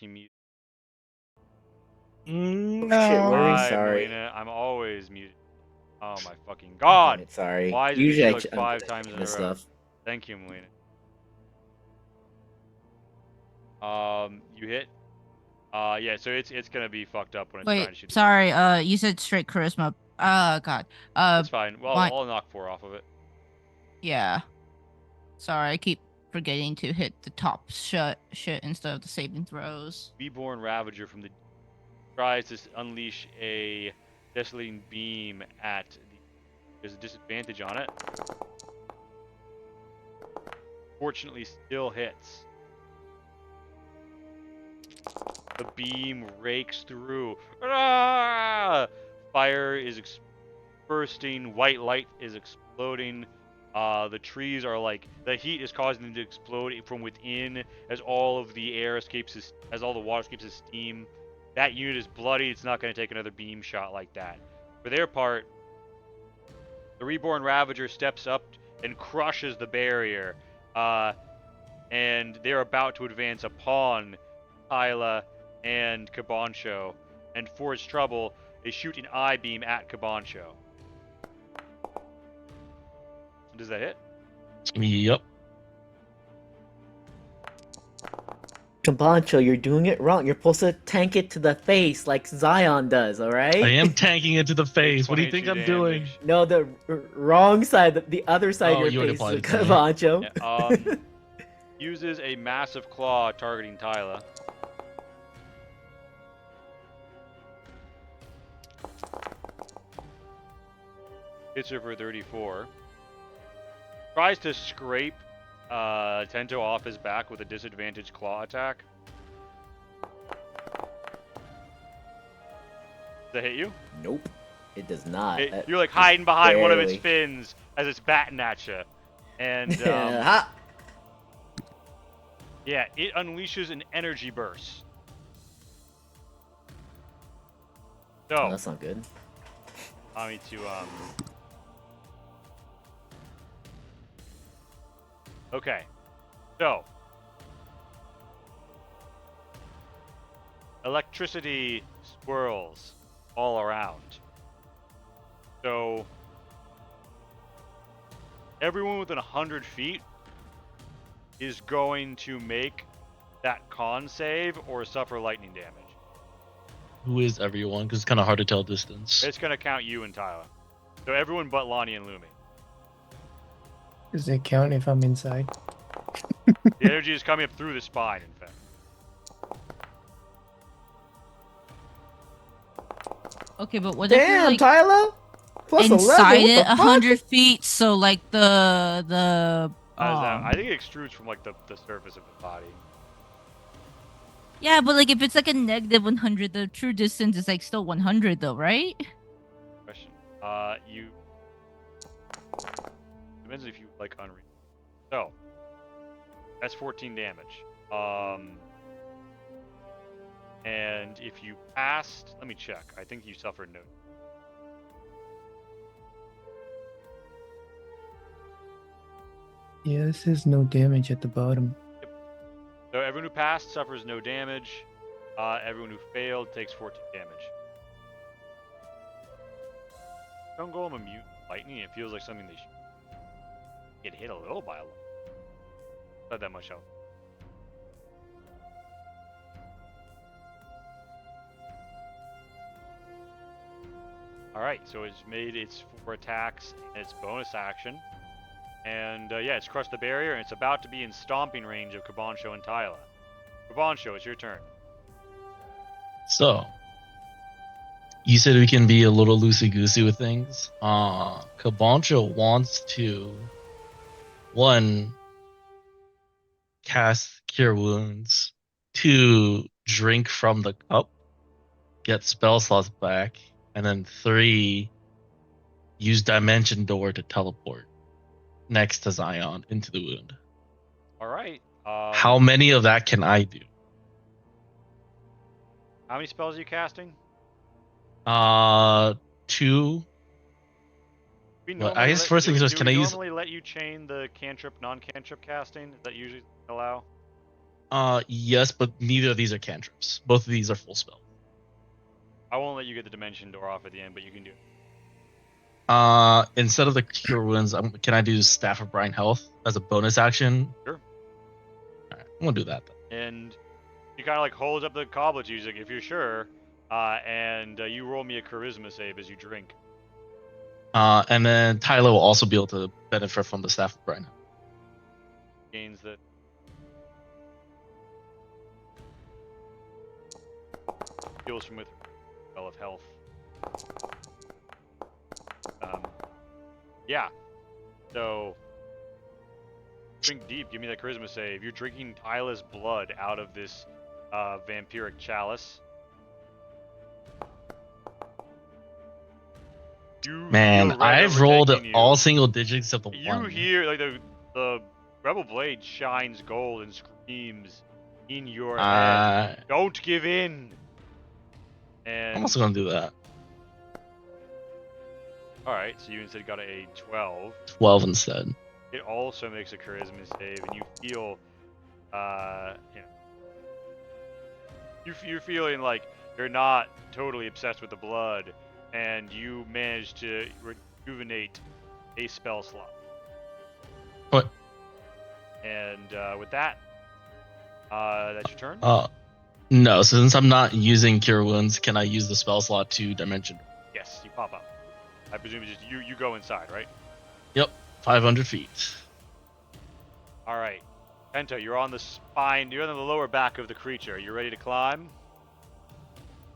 fucking mute. Shit, No. we're Hi, sorry. Melina. I'm always muted. Oh my fucking Damn god! it, sorry. Why did it Usually do like I'm 5 good at times checking in a this row? stuff. Thank you, Melina. You hit. Yeah. So it's gonna be fucked up when it's trying Wait, to shoot. sorry. You said straight charisma. God. That's fine. Well, my- I'll knock 4 off of it. Yeah. Sorry, I keep forgetting to hit the top shit instead of the saving throws. Reborn Ravager from the tries to unleash a desolating beam at the. There's a disadvantage on it. Fortunately, still hits. The beam rakes through. Ah! Fire is bursting. White light is exploding. The trees are like the heat is causing them to explode from within as all of the air escapes as all the water escapes as steam. That unit is bloody. It's not going to take another beam shot like that. For their part, the Reborn Ravager steps up and crushes the barrier, and they're about to advance upon Kyla and Cabancho. And for its trouble, they shoot an eye beam at Cabancho. Does that hit? Yep. Cabancho, you're doing it wrong. You're supposed to tank it to the face like Zion does, alright? I am tanking it to the face. What do you think 22 I'm doing? damage. No, the wrong side, the other side Oh, of you your would face is apply a it to me. Cabancho. Uses a massive claw targeting Tyla. Hits her for 34. Tries to scrape Tento off his back with a disadvantaged claw attack. Does that hit you? Nope, it does not. You're like hiding behind one of its barely. fins as it's batting at you. And Ha! yeah, it unleashes an energy burst. So, Oh, that's not good. allow me to okay. So, electricity swirls all around. So, everyone within 100 feet is going to make that con save or suffer lightning damage. Who is everyone? Because it's kind of hard to tell distance. It's going to count you and Tyler. So everyone but Lonnie and Lumi. Does it count if I'm inside? The energy is coming up through the spine, in fact. Okay, but what if you're Damn, like Tyler! Plus 11, inside what it the fuck? 100 feet? So like the I think it extrudes from like the surface of the body. yeah, but like if it's like a negative 100, the true distance is like still 100 though, right? Question. You depends if you like unreal. So that's 14 damage. And if you passed, let me check. I think you suffered no. Yeah, this says no damage at the bottom. So everyone who passed suffers no damage. Everyone who failed takes 14 damage. Don't go immune to lightning. It feels like something they should get hit a little by. Not that much help. Alright, so it's made its 4 attacks and its bonus action. And yeah, it's crushed the barrier and it's about to be in stomping range of Cabancho and Tyla. Cabancho, it's your turn. So, you said we can be a little loosey-goosey with things. Cabancho wants to, one, cast Cure Wounds, two, drink from the cup, get spell slots back, and then three, use Dimension Door to teleport next to Zion into the wound. Alright. How many of that can I do? How many spells are you casting? 2. Well, I guess first thing is, can I use? Normally let you chain the cantrip, non-cantrip casting? Is that usually allow? Yes, but neither of these are cantrips. Both of these are full spell. I won't let you get the dimension door off at the end, but you can do it. Instead of the cure wounds, can I do Staff of Brine Health as a bonus action? Sure. Alright, I'm gonna do that then. And he kind of like holds up the goblet to you, he's like, if you're sure, and you roll me a charisma save as you drink. And then Tyler will also be able to benefit from the Staff of Brine Health. Gains the heals from with spell of health. Yeah. So drink deep. Give me that charisma save. You're drinking Tyler's blood out of this vampiric chalice. You Man, feel right I've rolled overtaking you. all single digits of the You one. hear like the rebel blade shines gold and screams in your head. Don't give in. And I'm also gonna do that. all right, so you instead got a 12. 12 instead. It also makes a charisma save, and you feel, you're feeling like you're not totally obsessed with the blood, and you manage to rejuvenate a spell slot. What? And with that, that's your turn. No. Since I'm not using cure wounds, can I use the spell slot to dimension? Yes, you pop up. I presume it's just you go inside, right? Yep, 500 feet. All right, Penta, you're on the spine. You're on the lower back of the creature. You ready to climb?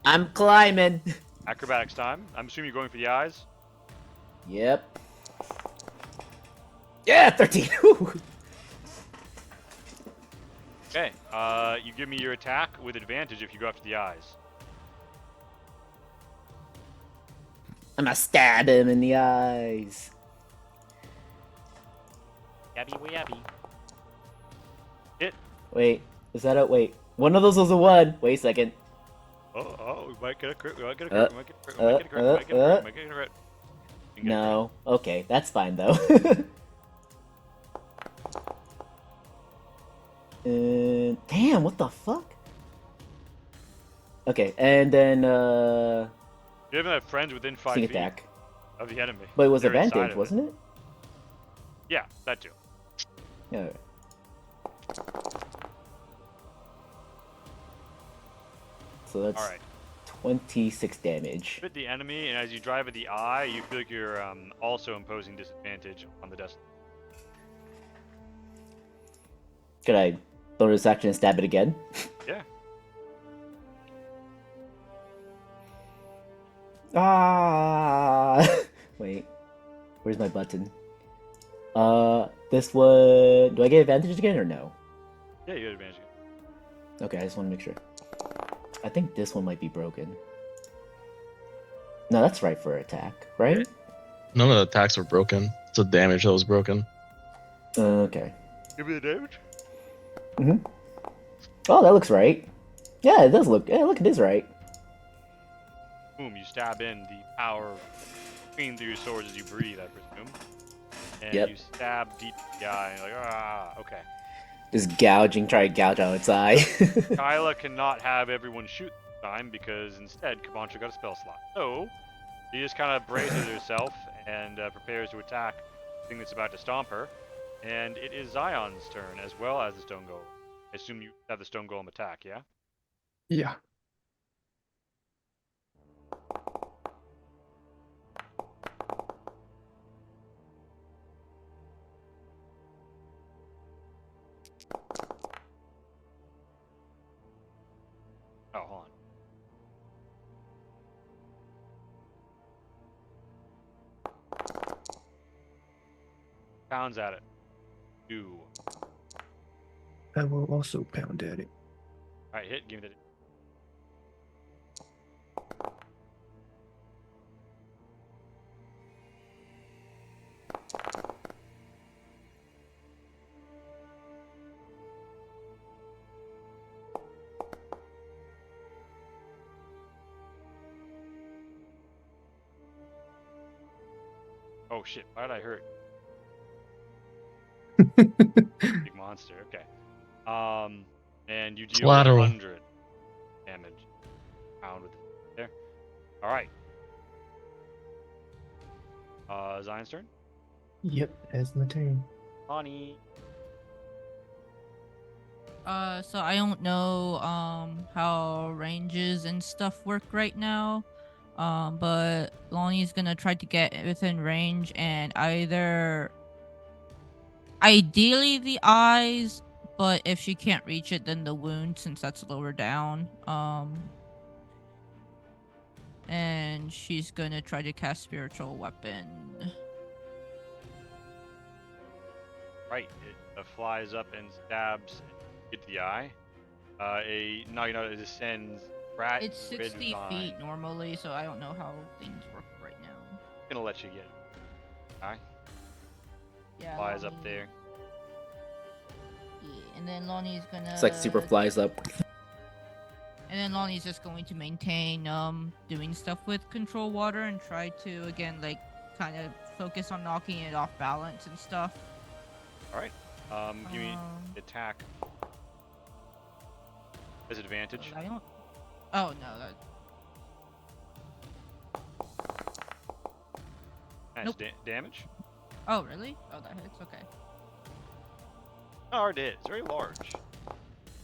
I'm climbing. Acrobatics time. I'm assuming you're going for the eyes. Yep. Yeah, 13. Whew. Okay. You give me your attack with advantage if you go after the eyes. I'm gonna stab him in the eyes. Yabby yabby. Hit. Wait, is that a wait? One of those was a 1. Wait a second. Oh, we might get a crit. We might get a Uh, crit. We might get a crit. We might get a crit. We might get a crit. We might get a crit. You can get a No. Okay, that's fine though. Damn, what the fuck? Okay, and then crit. You haven't have friends within 5 sneak feet attack. of the enemy. But it was They're inside advantage, of wasn't it? Yeah, that too. Yeah. So that's All right. 26 damage. Hit the enemy, and as you drive at the eye, you feel like you're also imposing disadvantage on the destiny. Could I bonus action and stab it again? Yeah. Ah! Wait. Where's my button? This one... Do I get advantage again or no? Yeah, you get advantage. Okay, I just want to make sure. I think this one might be broken. No, that's right for attack, right? None of the attacks were broken. It's the damage that was broken. Okay. Give me the damage. Oh, that looks right. Yeah, it does look... Yeah, look, it is right. Boom, you stab in the power between through your swords as you breathe, I presume. And Yep. you stab deep in the eye, and you're like, ah, okay. Just gouging, try to gouge out its eye. Kyla cannot have everyone shoot this time because instead Kamancha got a spell slot. So she just kind of braces herself and prepares to attack the thing that's about to stomp her. And it is Zion's turn as well as the stone golem. I assume you have the stone golem attack, yeah? Yeah. Oh, hold on. Pounds at it. 2. I will also pound at it. Alright, hit. Give me the. Oh shit, why did I hurt? Big monster, okay. And you deal Collateral. 100 damage. Pound with it there. All right. Zion's turn. Yep, that's my turn. Bonnie. So I don't know how ranges and stuff work right now. But Lonnie's gonna try to get within range and ideally the eyes, but if she can't reach it, then the wound, since that's lower down. And she's gonna try to cast spiritual weapon. Right. It flies up and stabs into the eye. It descends right. It's 60 feet normally, so I don't know how things work right now. Gonna let you get it. Alright. Yeah. Flies up Lonnie- there. Yeah, and then Lonnie's gonna. It's like super flies up. And then Lonnie's just going to maintain doing stuff with control water and try to again like kind of focus on knocking it off balance and stuff. Alright. Give me attack. Disadvantage. I don't. Oh no. Nice Nope. damage. Oh really? Oh, that hits. Okay. Not hard to hit. It's very large.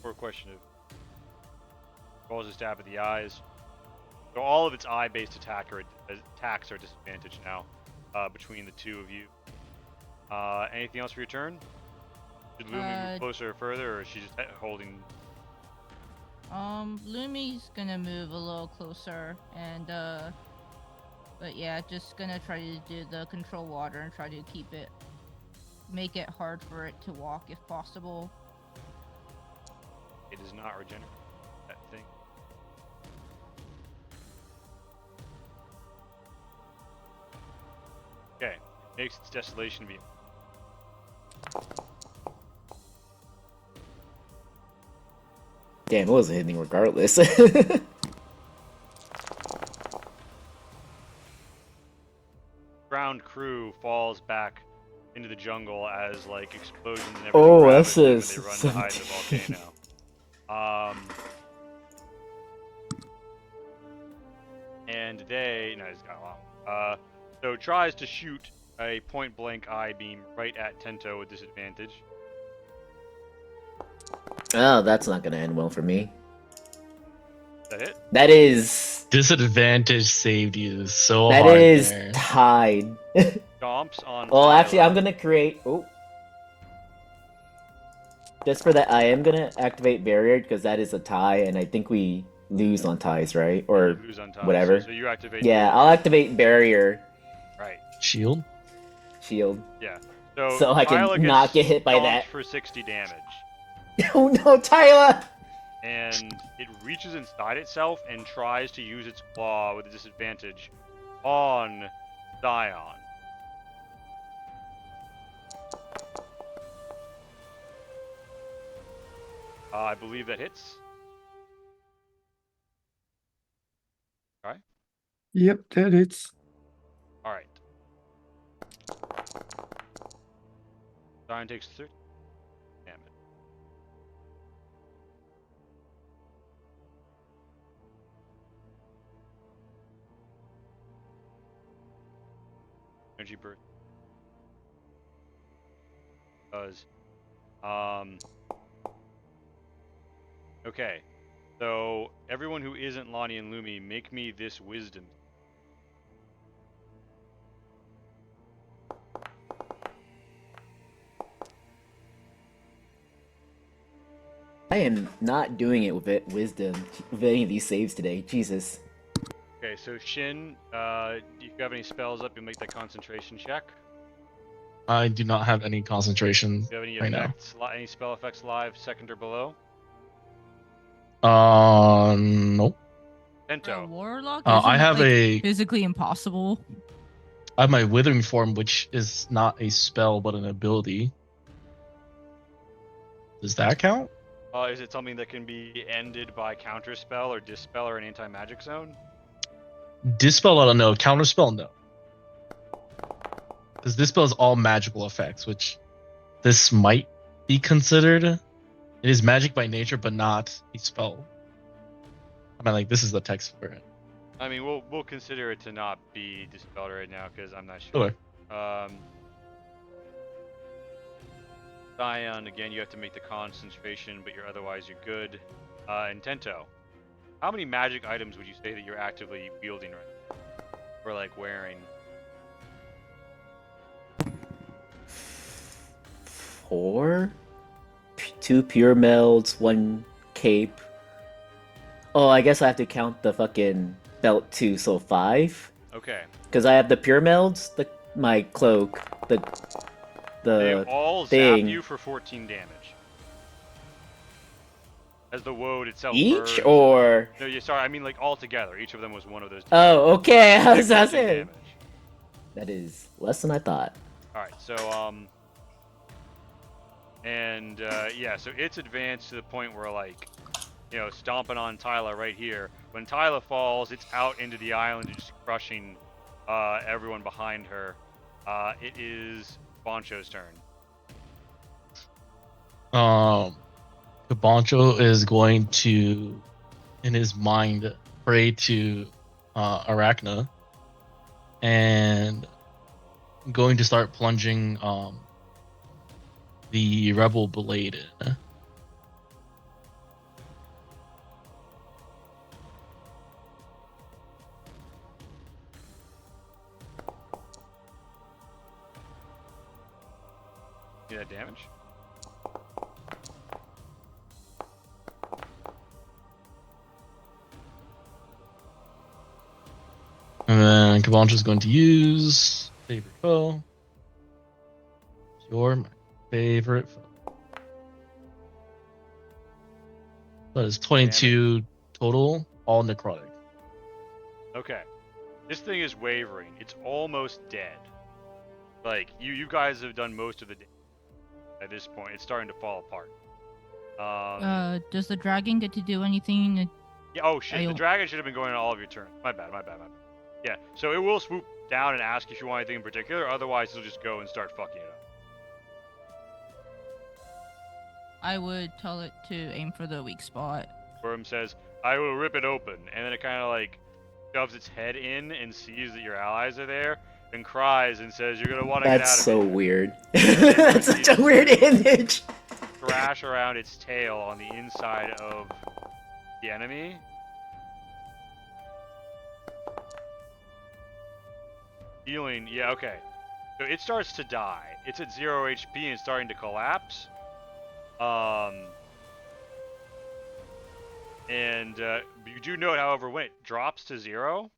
For a question of rolls a stab at the eyes. So all of its eye-based attacks are disadvantaged now between the two of you. Anything else for your turn? Should Lumi move closer or further, or is she just holding? Lumi's gonna move a little closer and but yeah, just gonna try to do the control water and try to make it hard for it to walk if possible. It does not regenerate that thing. Okay, makes its desolation beam. Damn, it wasn't hitting regardless. Ground crew falls back into the jungle as like explosions and everything. Oh, ravage this them is as they run to hide in the volcano. And no, it's got long. So tries to shoot a point blank eye beam right at Tento with disadvantage. Oh, that's not gonna end well for me. Is that hit? That is. Disadvantage saved you so That hard is there. tied. Stomps on. Well, actually, Tyler. I'm gonna create. Oh. Just for that, I am gonna activate barrier because that is a tie, and I think we lose on ties, right? Or Who's on top? whatever. So you activate. yeah, I'll activate barrier Right. Shield? shield. Yeah. So I can Tyler gets not get hit by stomped that. for 60 damage. Oh no, Tyler! And it reaches inside itself and tries to use its claw with a disadvantage on Zion. I believe that hits. Yep, that hits. All right. Zion takes 30 damage. Energy burst. Does. Okay. So everyone who isn't Lonnie and Lumi, make me this wisdom. I am not doing it with wisdom with any of these saves today. Jesus. Okay, so Shin, if you have any spells up, you'll make that concentration check. I do not have any concentration Do you have any right now. effects, any spell effects live, second or below? Nope. For a Tento. warlock, I isn't it, have like, a- physically impossible. I have my Withering Form, which is not a spell but an ability. Does that count? Is it something that can be ended by counterspell or dispel or an anti-magic zone? Dispel, I don't know. Counterspell, no. Because Dispel is all magical effects, which this might be considered It is magic by nature, but not a spell. I mean, like, this is the text for it. I mean, we'll consider it to not be dispelled right now because I'm not sure. Okay. Scion, again, you have to make the concentration, but you're good. And Tento, how many magic items would you say that you're actively wielding right now? Or like wearing? 4, 2 pure melds, 1 cape. Oh, I guess I have to count the fucking belt too, so 5. Okay. Because I have the pure melds, my cloak, They the all thing. zap you for 14 damage. As the woad itself Each, burns. or... No, sorry, I mean like all together. Each of them was one of those. Oh, okay, I was 14 saying. damage. That is less than I thought. Alright, so, yeah, so it's advanced to the point where, like, you know, stomping on Tyla right here. When Tyla falls, it's out into the island and just crushing everyone behind her. It is Boncho's turn. Cabancho is going to, in his mind, pray to Arachna and going to start plunging the rebel blade in. See that damage? And then Cabancho is going to use favorite foe. You're my favorite foe. That is 22 total, all necrotic. Okay. This thing is wavering. It's almost dead. Like, you guys have done most of the damage at this point. It's starting to fall apart. Does the dragon get to do anything? Yeah, oh shit, the dragon should have been going on all of your turns. My bad. Yeah, so it will swoop down and ask if you want anything in particular, otherwise it'll just go and start fucking it up. I would tell it to aim for the weak spot. Worm says, I will rip it open, and then it kind of like shoves its head in and sees that your allies are there, and cries and says, you're gonna want to get out of That's so here. weird. That's such a weird image. Thrash around its tail on the inside of the enemy. Healing, yeah, okay. So it starts to die. It's at 0 HP and starting to collapse. You do note, however, when it drops to 0,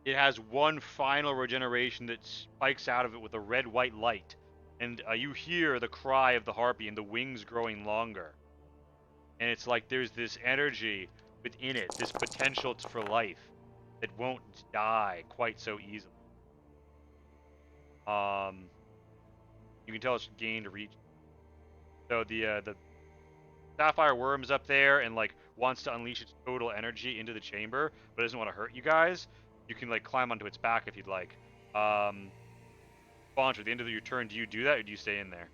it has one final regeneration that spikes out of it with a red-white light. And you hear the cry of the harpy and the wings growing longer. And it's like there's this energy within it, this potential for life that won't die quite so easily. You can tell it's gained reach. So the sapphire worm's up there and like wants to unleash its total energy into the chamber, but doesn't want to hurt you guys. You can like climb onto its back if you'd like. Bonch, at the end of your turn, do you do that or do you stay in there?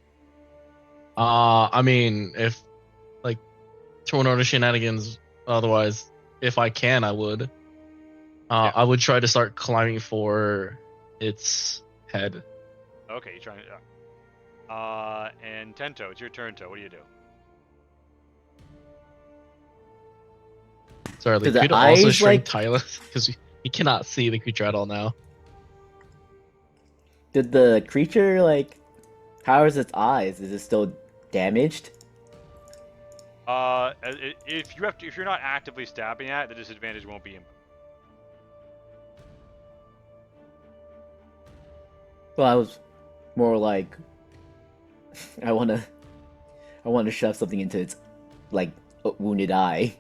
I mean, if like throwing out shenanigans, otherwise, if I can, I would. Yeah. I would try to start climbing for its head. Okay, you're trying to. And Tento, it's your turn, To. What do you do? Sorry, Do like, the could also eyes, shrink like- Tyler because he cannot see the creature at all now. Did the creature, like... How is its eyes? Is it still damaged? If you're not actively stabbing at it, the disadvantage won't be in. Well, I was more like... I wanna shove something into its, like, wounded eye.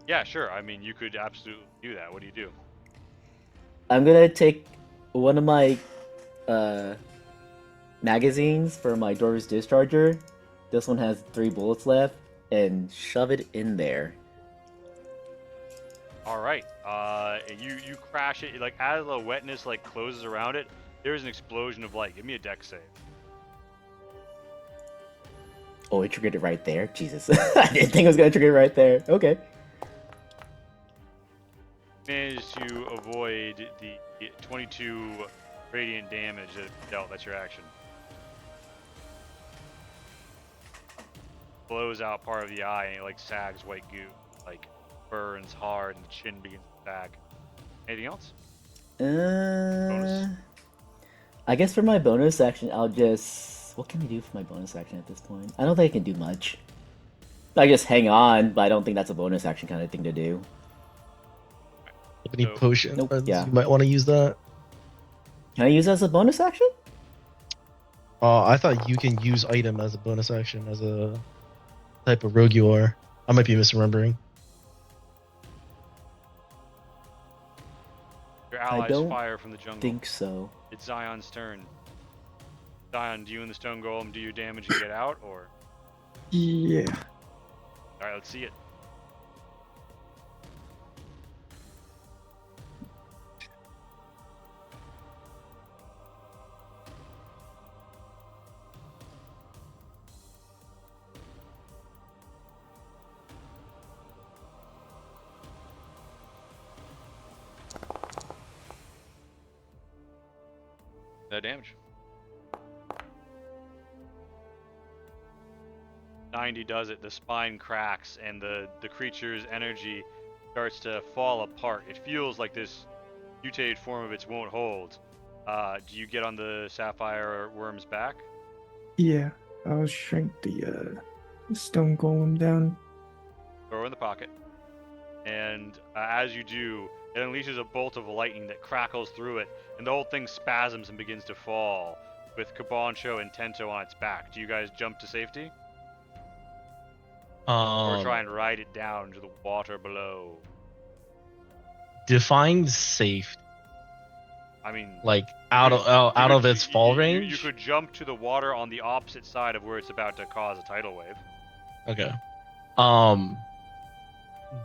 Yeah, sure. I mean, you could absolutely do that. What do you do? I'm gonna take one of my magazines for my Doris Discharger. This one has 3 bullets left, and shove it in there. All right. You crash it. Like as the wetness like closes around it, there's an explosion of light. Give me a dex save. Oh, it triggered it right there. Jesus, I didn't think it was gonna trigger it right there. Okay. Managed to avoid the 22 radiant damage that it dealt. That's your action. Blows out part of the eye and it like sags white goo, like burns hard and the chin begins to sag. Anything else? Bonus. I guess for my bonus action, I'll just. What can I do for my bonus action at this point? I don't think I can do much. I just hang on, but I don't think that's a bonus action kind of thing to do. Any So- potions? Nope, yeah. You might want to use that. Can I use that as a bonus action? I thought you can use item as a bonus action as a type of rogue you are. I might be misremembering. Your allies don't fire from the jungle. Think so. It's Zion's turn. Zion, do you and the stone golem do your damage and get out, or? Yeah. All right, let's see it. That damage. 90 does it. The spine cracks and the creature's energy starts to fall apart. It feels like this mutated form of its won't hold. Do you get on the sapphire worm's back? Yeah. I'll shrink the stone golem down. Throw in the pocket. And as you do, it unleashes a bolt of lightning that crackles through it, and the whole thing spasms and begins to fall, with Cabancho and Tento on its back. Do you guys jump to safety? Or try and ride it down to the water below? Define safe, I mean, like out of its fall range. You could jump to the water on the opposite side of where it's about to cause a tidal wave. Okay.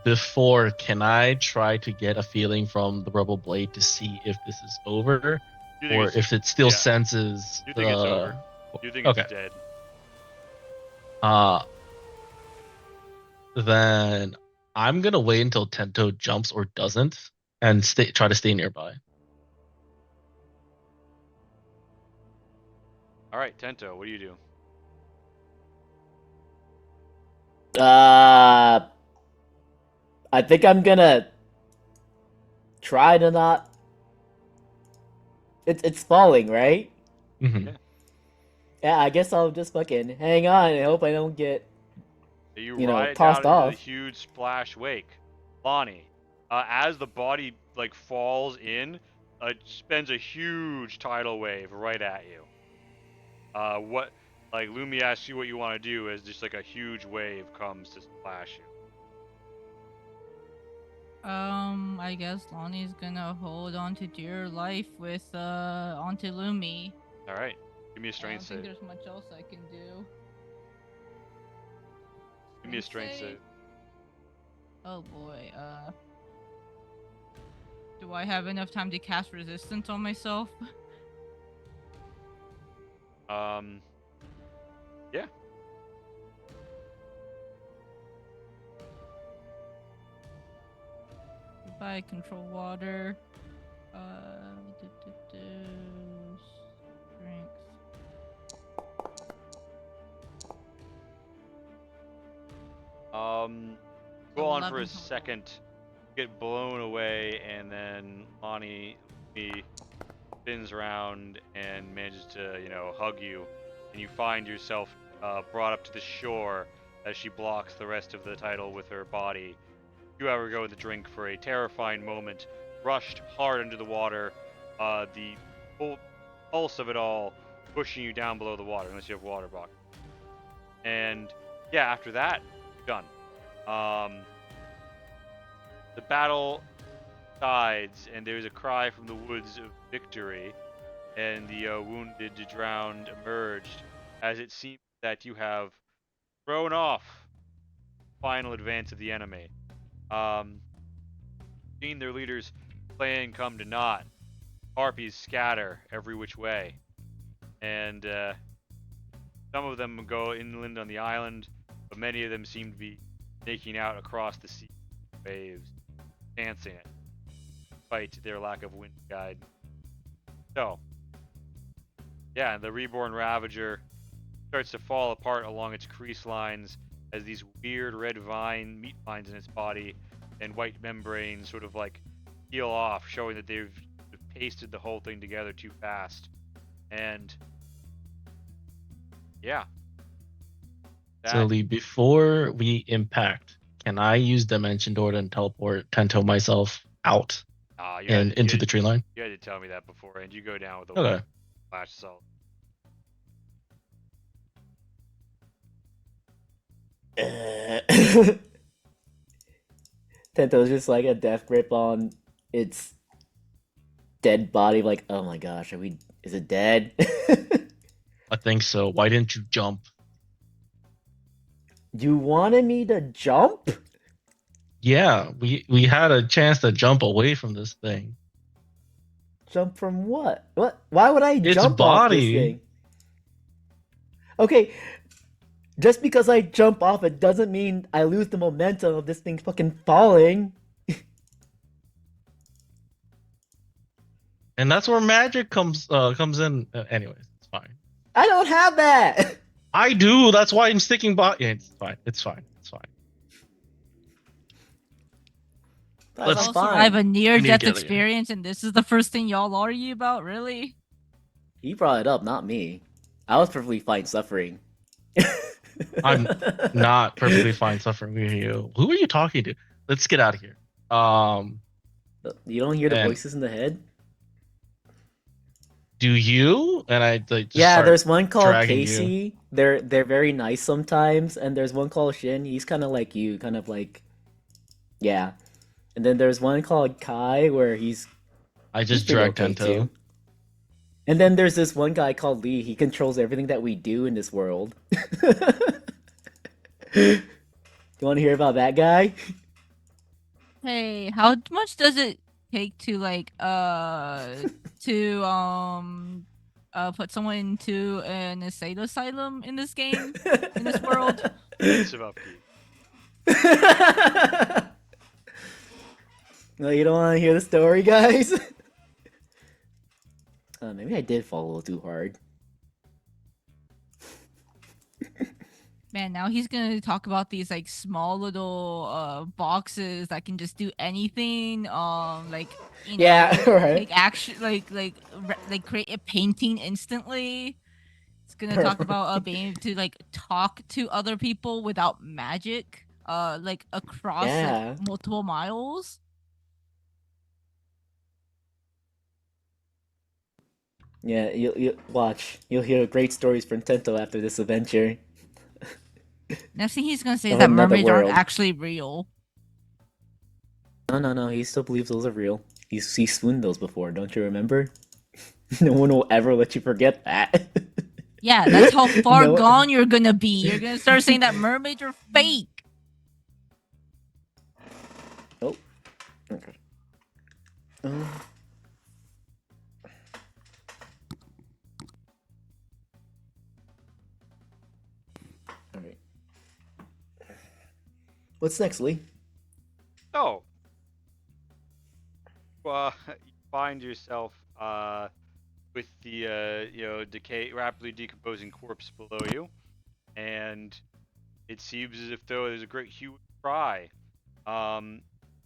Before, can I try to get a feeling from the rubble blade to see if this is over, You think or it's- if it still yeah. senses You think it's over. You think Okay. it's dead. Then I'm gonna wait until Tento jumps or doesn't, and try to stay nearby. All right, Tento, what do you do? I think I'm gonna try to not. It's falling, right? Mm-hmm. Yeah. Yeah, I guess I'll just fucking hang on and hope I don't get. You You know, ride it tossed down into off. the huge splash wake. Lonnie, as the body like falls in, spends a huge tidal wave right at you. What, like Lumi asks you what you want to do as just like a huge wave comes to splash you. I guess Lonnie's gonna hold on to dear life with onto Lumi. All right, give me a I don't strength think save. there's much else I can do. Give me a strength save. Oh boy, do I have enough time to cast resistance on myself? Yeah. Goodbye, control water. Strength. Go on for 11 a total. second, get blown away, and then Lonnie spins around and manages to, hug you, and you find yourself brought up to the shore as she blocks the rest of the tidal with her body. You ever go with the drink for a terrifying moment, rushed hard into the water, the full pulse of it all pushing you down below the water, unless you have water block. And yeah, after that, done. The battle sides, and there's a cry from the woods of victory, and the wounded, drowned emerged, as it seems that you have thrown off final advance of the enemy. Seeing their leaders' plan come to naught, harpies scatter every which way, and Some of them go inland on the island, but many of them seem to be making out across the sea waves, dancing it, despite their lack of wind guide. So, yeah, the reborn Ravager starts to fall apart along its crease lines as these weird red meat vines in its body and white membranes sort of like peel off, showing that they've pasted the whole thing together too fast. And yeah. So Lee, before we impact, can I use Dimension Door and teleport Tento myself out and into the tree line? You had to tell me that before, and you go down with the Okay. flash assault. Tento's just like a death grip on its dead body, like, oh my gosh, is it dead? I think so. Why didn't you jump? You wanted me to jump? Yeah, we had a chance to jump away from this thing. Jump from what? What? Why would I Its jump off this body. thing? Okay, just because I jump off it doesn't mean I lose the momentum of this thing fucking falling. And that's where magic comes in. Anyways, it's fine. I don't have that. I do. That's why I'm sticking by. Yeah, it's fine. It's fine. It's fine. That's Let's Y'all fine. survive a near-death get it. experience, and this is the first thing y'all argue about? Really? He brought it up, not me. I was perfectly fine suffering. I'm not perfectly fine suffering with you. Who are you talking to? Let's get out of here. You don't hear the And- voices in the head? Do you? And I like just Yeah, start there's one called dragging you. Casey. They're very nice sometimes, and there's one called Shin. He's kind of like you, kind of like, yeah. And then there's one called Kai where he's I just pretty dragged okay, Tento. too. And then there's this one guy called Lee. He controls everything that we do in this world. You want to hear about that guy? Hey, how much does it take to put someone into an asylum in this game, in this world? Expensive upkeep. No, you don't want to hear the story, guys? Maybe I did fall a little too hard. Man, now he's gonna talk about these like small little boxes that can just do anything. Like you know, Yeah, right. like action, like create a painting instantly. It's gonna talk about being able to like talk to other people without magic, like across Yeah. like, multiple miles. Yeah, you watch. You'll hear great stories from Tento after this adventure. Next thing he's gonna say is Of that another mermaids aren't world. actually real. No, he still believes those are real. He swooned those before, don't you remember? No one will ever let you forget that. Yeah, that's how far No- gone you're gonna be. You're gonna start saying that mermaids are fake. Oh. Okay. Alright. What's next, Lee? So, you find yourself with the rapidly decomposing corpse below you, and it seems as if though there's a great hue and cry. And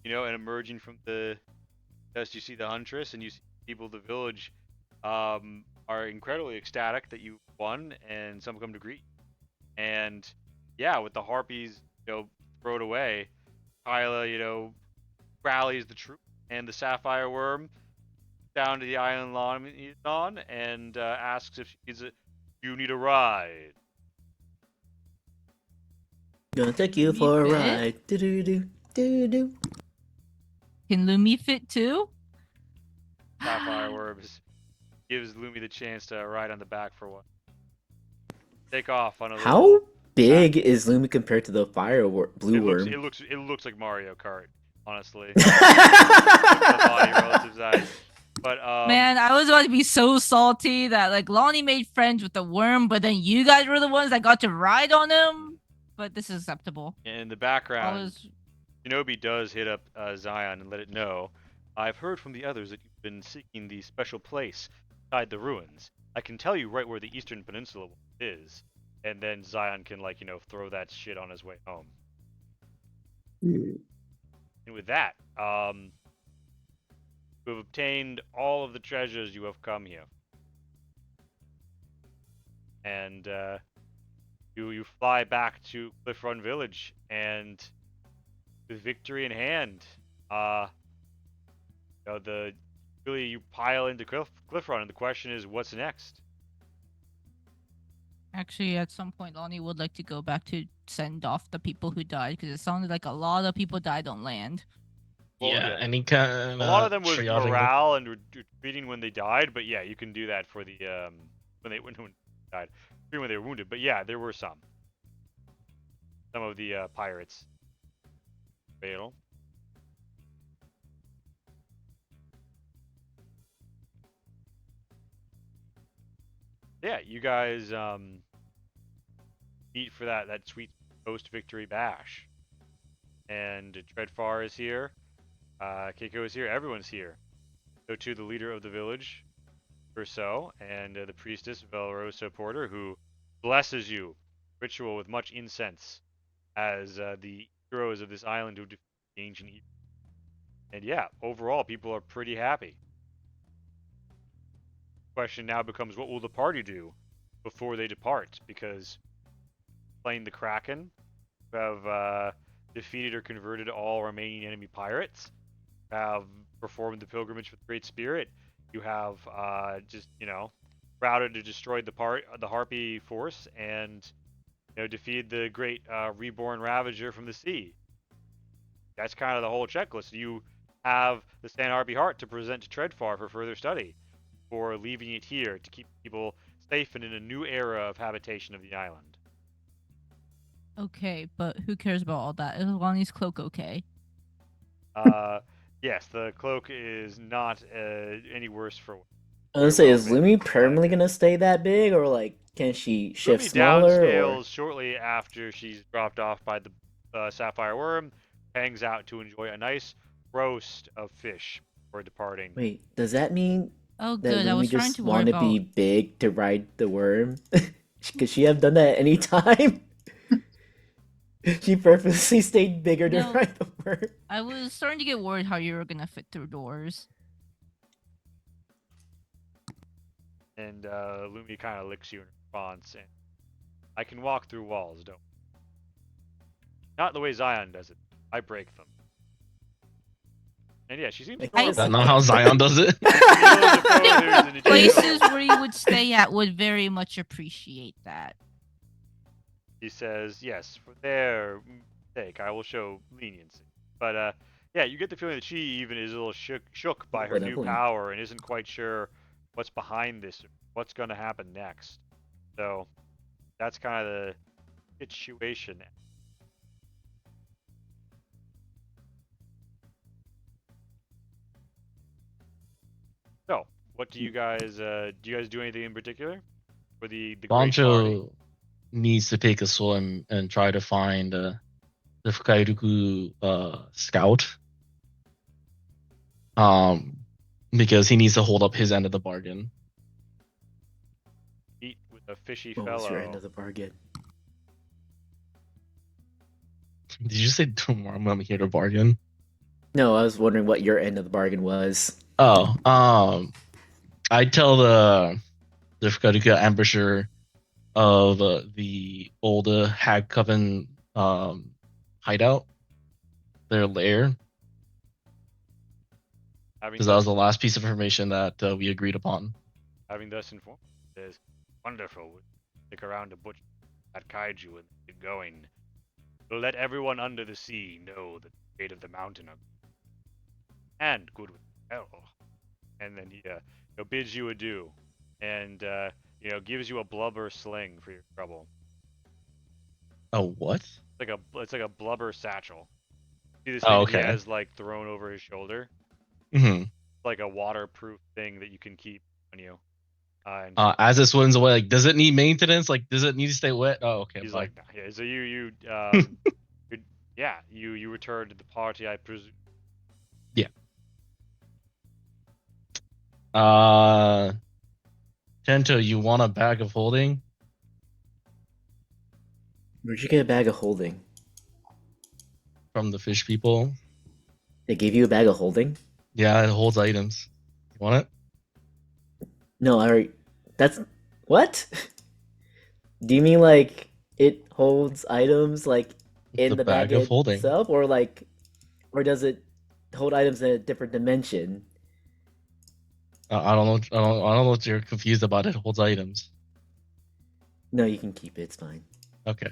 emerging from the dust, you see the huntress, and you see people of the village are incredibly ecstatic that you won, and some come to greet you. And yeah, with the harpies, thrown away, Kyla, rallies the troop, and the sapphire worm down to the island lawn he's on, and asks if you need a ride. Gonna take you Me for a fit? ride. Do. Can Lumi fit too? Sapphire worm gives Lumi the chance to ride on the back for one. Take off on a How little. big is Lumi compared to the blue worm? It looks like Mario Kart, honestly. The body relative size. But Man, I was about to be so salty that like Lonnie made friends with the worm, but then you guys were the ones that got to ride on him. But this is acceptable. in the I background, was Shinobi does hit up Zion and let it know. I've heard from the others that you've been seeking the special place inside the ruins. I can tell you right where the Eastern Peninsula is, and then Zion can throw that shit on his way home. And with that, you have obtained all of the treasures you have come here, and you fly back to Cliff Run Village, and with victory in hand, you pile into Cliff Run, and the question is, what's next? actually at some point Lonnie would like to go back to send off the people who died because it sounded like a lot of people died on land. Well, yeah, any kind a lot of them was triaging morale and retreating when they died, but yeah, you can do that for the when they died, when they were wounded. But yeah, there were some of the pirates fatal. Yeah, you guys meet for that sweet post victory bash, and Treadfar is here, Keiko is here, everyone's here. So too the leader of the village, Urso, and the priestess Valrosa Porter, who blesses you, ritual with much incense, as the heroes of this island who defeated the ancient evil. And yeah, overall, people are pretty happy. Question now becomes, what will the party do before they depart? Because playing the Kraken, who have defeated or converted all remaining enemy pirates, have performed the pilgrimage with Great Spirit, you have routed or destroyed the Harpy force, and defeated the great reborn Ravager from the sea. That's kind of the whole checklist. You have the San Harpy Heart to present to Treadfar for further study, for leaving it here to keep people safe and in a new era of habitation of the island. Okay, but who cares about all that? Is Lonnie's cloak okay? Yes, the cloak is not any worse for. I was gonna say, is Very well Lumi made. permanently gonna stay that big, or like can she shift Lumi smaller? Or downscales shortly after she's dropped off by the sapphire worm, hangs out to enjoy a nice roast of fish before departing. wait, does that mean Oh, that good. I Lumi was trying just to worry want to be about. big to ride the worm? Could she have done that at any time? She purposely stayed bigger to No. ride the worm. I was starting to get worried how you were gonna fit through doors. And Lumi kind of licks you in response, and I can walk through walls, don't. Not the way Zion does it. I break them. And yeah, she seems. Like, I- Is that not how Zion does it? The places where you would stay at would very much appreciate that. He says, yes, for their sake, I will show leniency. But yeah, you get the feeling that she even is a little shook by her new Benevolent. power and isn't quite sure what's behind this, what's going to happen next. So that's kind of the situation. So, what do you guys do anything in particular for the great party? Bancho needs to take a swim and try to find the Fukairuku scout. Because he needs to hold up his end of the bargain. Eat with a fishy What fellow. was your end of the bargain? Did you say tomorrow I'm here to bargain? No, I was wondering what your end of the bargain was. Oh, I tell the Fukairuku ambusher of the old Hag Coven hideout, their lair, because that was the last piece of information that we agreed upon. Having thus informed, it is wonderful. We'll stick around to butcher that kaiju and get going. We'll let everyone under the sea know the fate of the mountain are and good with hell. And then he bids you adieu, and gives you a blubber sling for your trouble. A what? It's like a blubber satchel. See this thing Oh, that he okay. has like thrown over his shoulder? Mm-hmm. like a waterproof thing that you can keep on you. And As it swims away, like, does it need maintenance? Like, does it need to stay wet? Oh, okay, he's bye. like, "Nah." Yeah, so you return to the party, I presume. Tento, you want a bag of holding Where'd you get a bag of holding? from the fish people? They gave you a bag of holding? Yeah, it holds items. You want it? No, I already. That's. What? Do you mean like it holds items like It's in a the bag bag of holding. itself, or like, or does it hold items in a different dimension? I don't know. I don't know what you're confused about. It holds items. No, you can keep it. It's fine. Okay.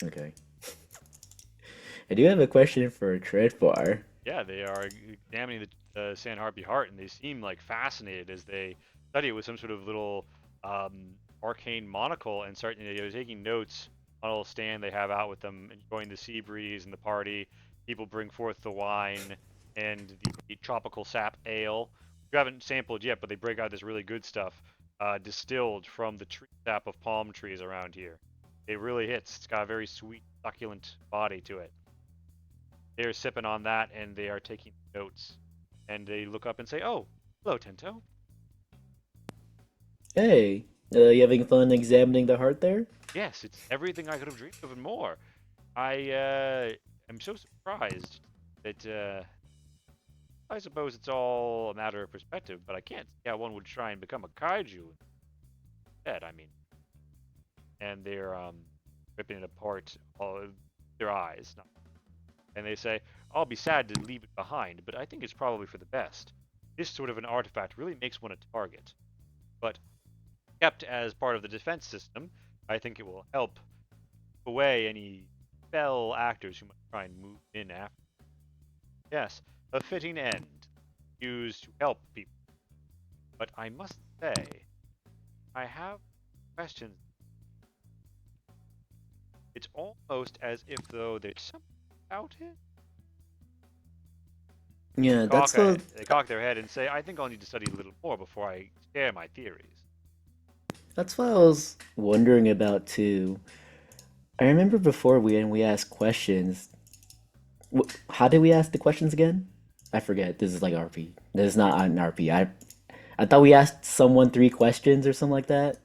Okay. I do have a question for Treadfar. Yeah, they are examining the San Harpy heart, and they seem like fascinated as they study it with some sort of little arcane monocle and start taking notes on a little stand they have out with them, enjoying the sea breeze and the party. People bring forth the wine and the tropical sap ale. You haven't sampled yet, but they break out this really good stuff, distilled from the tree sap of palm trees around here. It really hits. It's got a very sweet, succulent body to it. They're sipping on that and they are taking notes. And they look up and say, "Oh, hello, Tento." Hey, you having fun examining the heart there? Yes, it's everything I could have dreamed of and more. I am so surprised that I suppose it's all a matter of perspective, but I can't see how one would try and become a kaiju instead. I mean, and they're ripping it apart, all their eyes, and they say, "I'll be sad to leave it behind, but I think it's probably for the best. This sort of an artifact really makes one a target. But kept as part of the defense system, I think it will help away any fell actors who might try and move in after. Yes, a fitting end, used to help people. But I must say, I have questions. It's almost as if though there's something about it." Yeah, that's the. They cock their head and say, "I think I'll need to study a little more before I share my theories." That's what I was wondering about too. I remember before we asked questions. How did we ask the questions again? I forget. This is like RP. This is not an RP. I thought we asked someone 3 questions or something like that,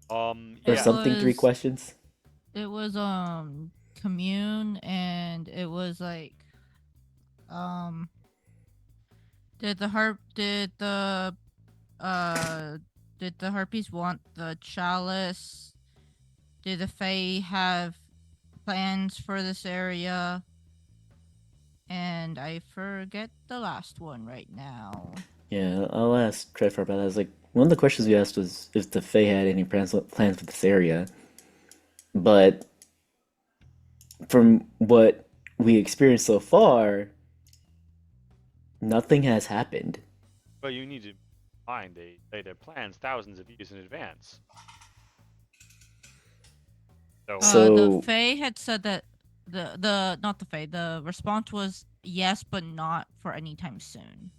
or It Yeah. something 3 was questions. it was commune, and it was like um uh did the harpies want the chalice? Did the fae have plans for this area? And I forget the last one right now. Yeah, I'll ask Trevor about that. It's like one of the questions we asked was if the Fae had any plans for this area, but from what we experienced so far, nothing has happened. But you need to mind they lay their plans thousands of years in advance. So, The So fae had said that the not the fae. The response was yes, but not for any time soon.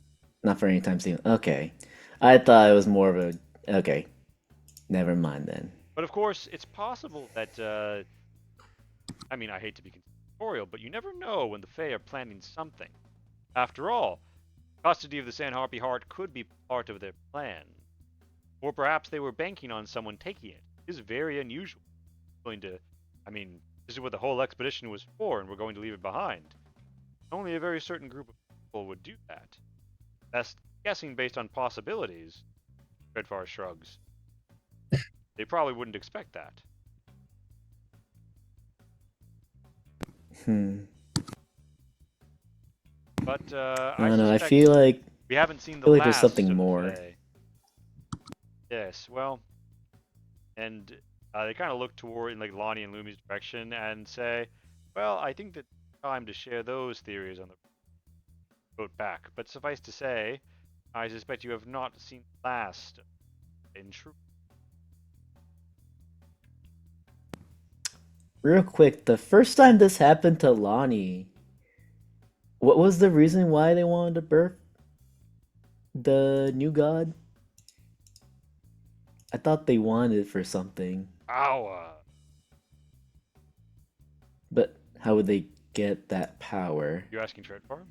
not for any time soon. Okay, I thought it was more of a. Okay, never mind then. but of course, it's possible that I mean, I hate to be conspiratorial, but you never know when the Fae are planning something. After all, custody of the San Harpy heart could be part of their plan. Or perhaps they were banking on someone taking it. It is very unusual. I mean, this is what the whole expedition was for, and we're going to leave it behind. Only a very certain group of people would do that. Best guessing based on possibilities, Redfar shrugs. They probably wouldn't expect that. Hmm. But I I don't know. I suspect feel like we haven't seen the feel like there's last something of more. the Fae. Yes, well, and they kind of look toward in like Lonnie and Lumi's direction and say, "Well, I think that it's time to share those theories on the boat back. But suffice to say, I suspect you have not seen the last in truth." Real quick, the first time this happened to Lonnie, what was the reason why they wanted to birth the new god? I thought they wanted it for something, Ow! but how would they get that power? You asking Trade Farm?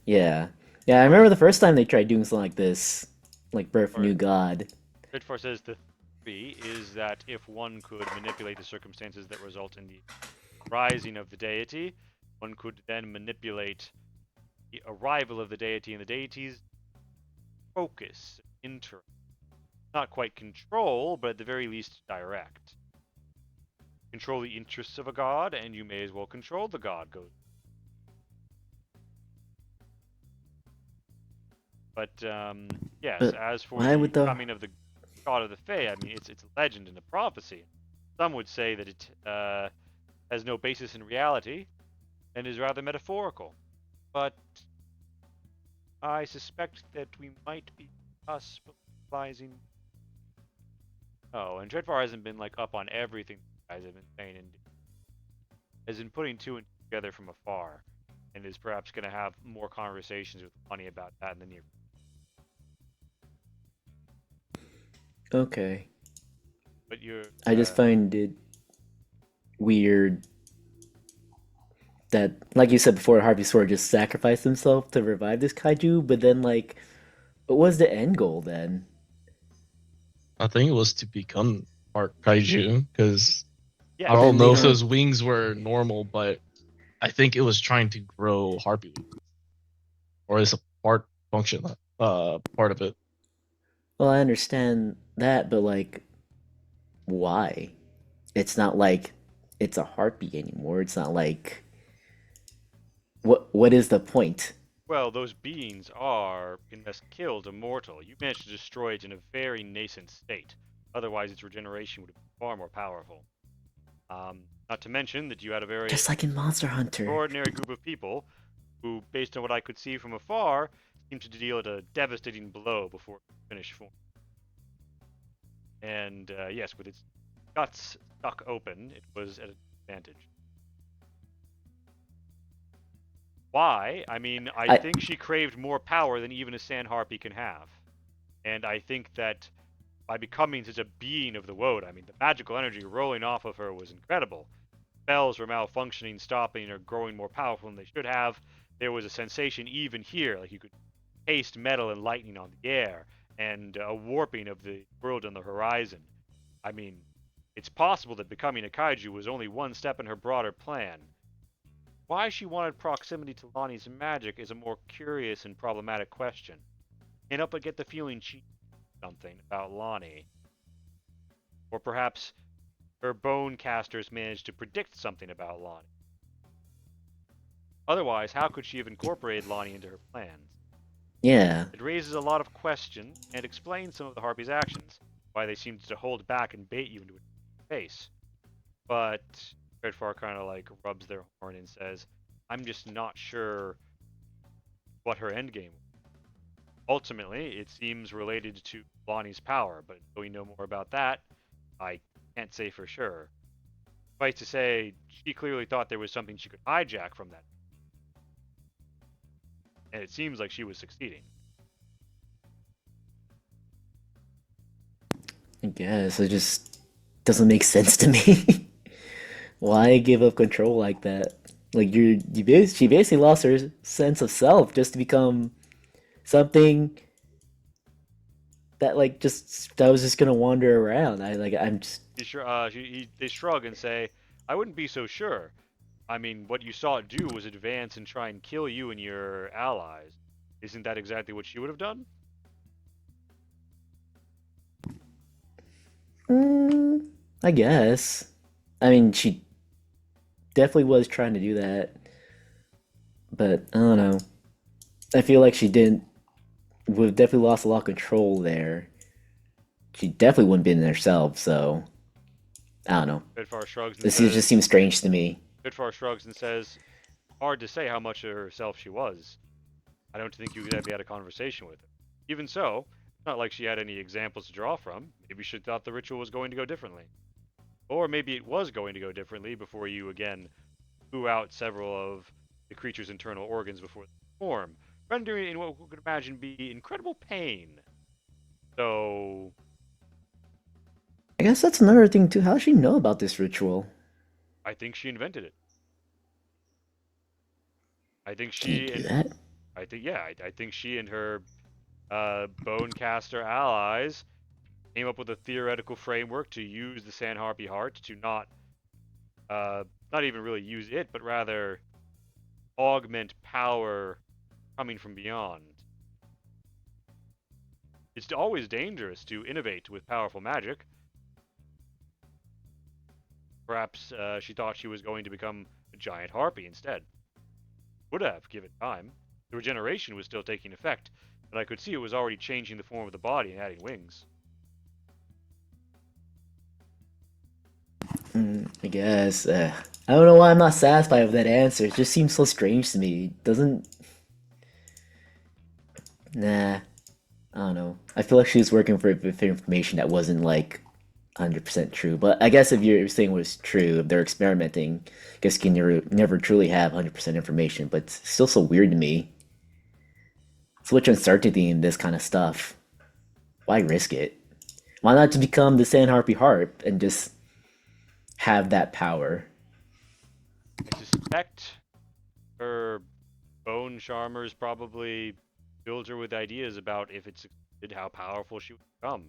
Yeah. Yeah, I I remember mean, the first time they tried doing something like this, like birth a or new god. Trade Farm says the theory is that if one could manipulate the circumstances that result in the rising of the deity, one could then manipulate the arrival of the deity and the deity's focus, interest. Not quite control, but at the very least direct. Control the interests of a god, and you may as well control the god. But yes, But as for why the would the coming of the god of the Fae, I mean, it's a legend and a prophecy. Some would say that it has no basis in reality and is rather metaphorical. But I suspect that we might be us realizing. Oh, and Treadfar hasn't been like up on everything you guys have been saying, and has been putting two and two together from afar, and is perhaps going to have more conversations with Lonnie about that in the near. Okay. But you're I just find it weird that, like you said before, Harvey Sword just sacrificed himself to revive this kaiju, but then, like, what was the end goal then? I think it was to become part kaiju because I yes, But don't then they know if don't. those wings were normal, but I think it was trying to grow harpy wings, or is a part function, part of it. Well, I understand that, but, like, why? It's not like it's a heartbeat anymore. It's not like what is the point? well, those beings are, unless killed, immortal. You managed to destroy it in a very nascent state. Otherwise, its regeneration would have been far more powerful. Not to mention that you had a very Just like in Monster Hunter. extraordinary group of people who, based on what I could see from afar, seemed to deal it a devastating blow before it finished form. And yes, with its guts stuck open, it was at an advantage. Why? I mean, I I think she craved more power than even a sand harpy can have. And I think that by becoming such a being of the woad, I mean, the magical energy rolling off of her was incredible. Spells were malfunctioning, stopping, or growing more powerful than they should have. There was a sensation even here, like you could taste metal and lightning on the air, and a warping of the world on the horizon. I mean, it's possible that becoming a kaiju was only one step in her broader plan. Why she wanted proximity to Lonnie's magic is a more curious and problematic question. Can't help but get the feeling she knew something about Lonnie. Or perhaps her bone casters managed to predict something about Lonnie. Otherwise, how could she have incorporated Lonnie into her plans? yeah. It raises a lot of questions and explains some of the Harpy's actions, why they seemed to hold back and bait you into a face. But Redfar kind of like rubs their horn and says, I'm just not sure what her endgame was. Ultimately, it seems related to Lonnie's power, but until we know more about that, I can't say for sure. Suffice to say, she clearly thought there was something she could hijack from that, and it seems like she was succeeding. I guess it just doesn't make sense to me. Why give up control like that? Like she basically lost her sense of self just to become something that that was just gonna wander around. I'm just They shrug and say, I wouldn't be so sure. I mean, what you saw it do was advance and try and kill you and your allies. Isn't that exactly what she would have done? mm, I guess. I mean, she definitely was trying to do that, but I don't know. I feel like she didn't would have definitely lost a lot of control there. She definitely wouldn't been herself, so I don't know. Bedfar shrugs and This just says, seems strange to me. Bedfar shrugs and says, hard to say how much of herself she was. I don't think you could have had a conversation with her. Even so, it's not like she had any examples to draw from. Maybe she thought the ritual was going to go differently. Or maybe it was going to go differently before you again blew out several of the creature's internal organs before they form, rendering it in what we could imagine be incredible pain. So I guess that's another thing too. How does she know about this ritual? I think she invented it. I think Can you she do and that? I think she and her Bonecaster allies came up with a theoretical framework to use the Sand Harpy heart to not even really use it, but rather augment power coming from beyond. It's always dangerous to innovate with powerful magic. Perhaps she thought she was going to become a giant harpy instead. Would have, given time. The regeneration was still taking effect, but I could see it was already changing the form of the body and adding wings. I guess. I don't know why I'm not satisfied with that answer. It just seems so strange to me. Doesn't. Nah. I don't know. I feel like she was working with information that wasn't like 100% true. But I guess if you're saying it was true, if they're experimenting, I guess you can never truly have 100% information. But it's still so weird to me. So much uncertainty in this kind of stuff. Why risk it? Why not just become the Sand Harpy Harp and just have that power? I suspect her bone charmers probably filled her with ideas about if it succeeded, how powerful she would become.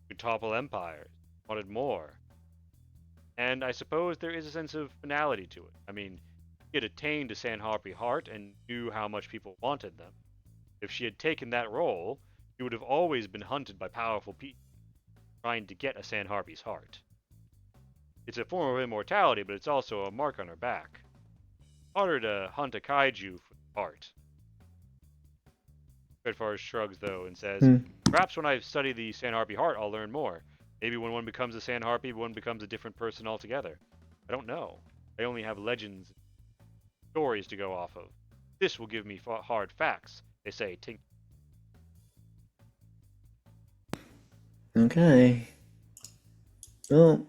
Could topple empires. Wanted more. And I suppose there is a sense of finality to it. I mean, she had attained a Sand Harpy heart and knew how much people wanted them. If she had taken that role, she would have always been hunted by powerful people trying to get a Sand Harpy's heart. It's a form of immortality, but it's also a mark on her back. Harder to hunt a kaiju for the heart. Redfar shrugs though and says, Hmm. perhaps when I study the Sand Harpy heart, I'll learn more. Maybe when one becomes a Sand Harpy, one becomes a different person altogether. I don't know. I only have legends, stories to go off of. This will give me hard facts, they say. Okay. Well,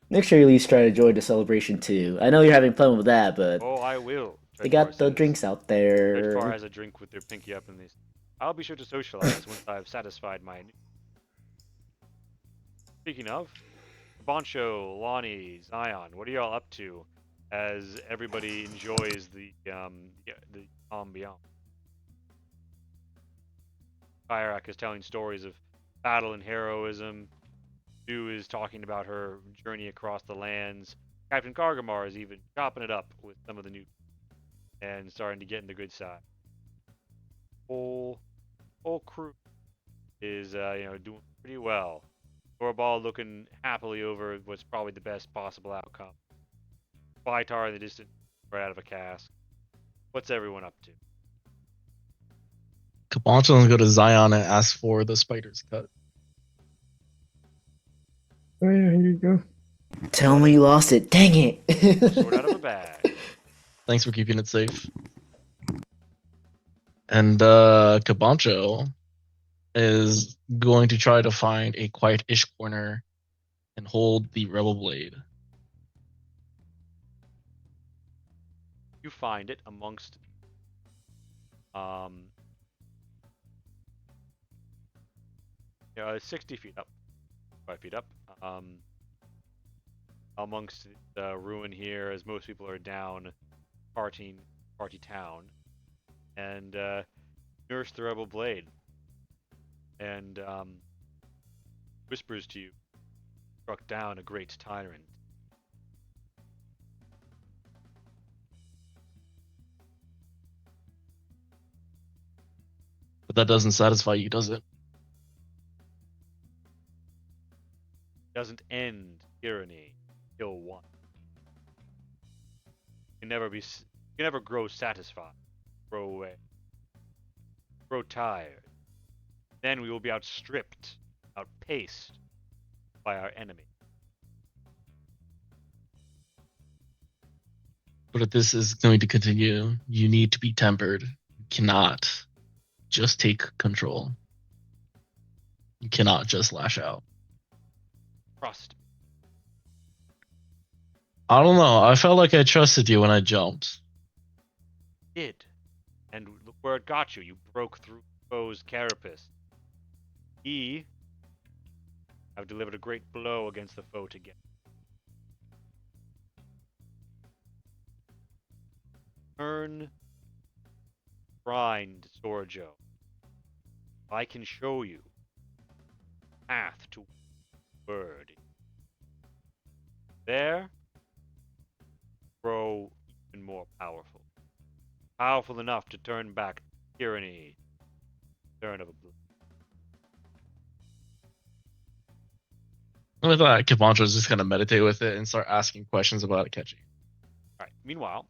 make sure you at least try to enjoy the celebration too. I know you're having fun with that, but Oh, I will. they Redfar got the says. drinks out Redfar there. has a drink with their pinky up in these. I'll be sure to socialize once I've satisfied my. Speaking of, Boncho, Lonnie, Zion, what are y'all up to as everybody enjoys the ambiance? Kyrak is telling stories of battle and heroism. Sue is talking about her journey across the lands. Captain Gargamar is even chopping it up with some of the new and starting to get in the good side. Whole crew is doing pretty well. Gorball looking happily over what's probably the best possible outcome. Vitar in the distance, right out of a cask. What's everyone up to? Caponcho's gonna go to Zion and ask for the spider's cut. Oh yeah, here you go. Tell me you lost it. Dang Sword out of a it. bag. Thanks for keeping it safe. And Caponcho is going to try to find a quiet-ish corner and hold the rebel blade. You find it amongst 60 feet up, 5 feet up, amongst the ruin here, as most people are down party town, and nurse the rebel blade, and whispers to you, struck down a great tyrant. But that doesn't satisfy you, does it? Doesn't end tyranny, kill one. You can never grow satisfied, grow away, grow tired. Then we will be outstripped, outpaced by our enemy. But if this is going to continue, you need to be tempered. You cannot just take control. You cannot just lash out. Trust me. I don't know. I felt like I trusted you when I jumped. Did. And look where it got you. You broke through the foe's carapace. He have delivered a great blow against the foe together. Turn Shrine to Sorjo. I can show you path to word. There, grow even more powerful. Powerful enough to turn back tyranny, turn of a blade. I thought Kavantra was just gonna meditate with it and start asking questions about it catching. Alright, meanwhile,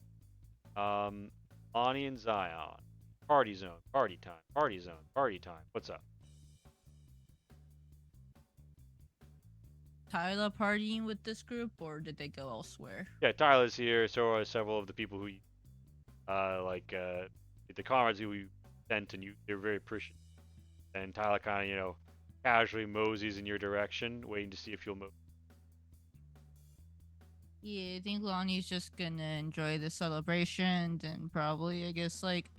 Lonnie and Zion. Party zone, party time, party zone, party time. What's up? Tyler partying with this group, or did they go elsewhere? Yeah, Tyler's here, so are several of the people who, the comrades who you sent, and they're very appreciative. And Tyler kind of, casually moseys in your direction, waiting to see if you'll move. Yeah, I think Lonnie's just gonna enjoy the celebration and probably, I guess, like,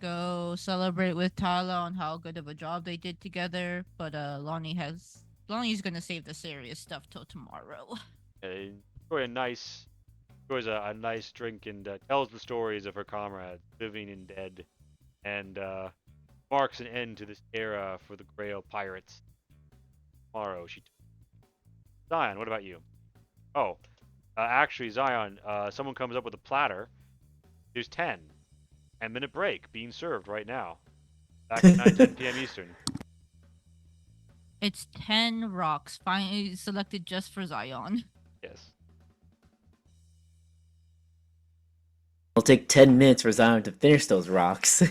go celebrate with Tyler on how good of a job they did together. But Lonnie's gonna save the serious stuff till tomorrow. Enjoy enjoys a nice drink and tells the stories of her comrades, living and dead, and marks an end to this era for the Grail pirates. Tomorrow, Zion, what about you? Oh, actually, Zion, someone comes up with a platter. There's 10-minute break being served right now. Back at 9:10 p.m. Eastern. It's 10 rocks, finally selected just for Zion. Yes. It'll take 10 minutes for Zion to finish those rocks.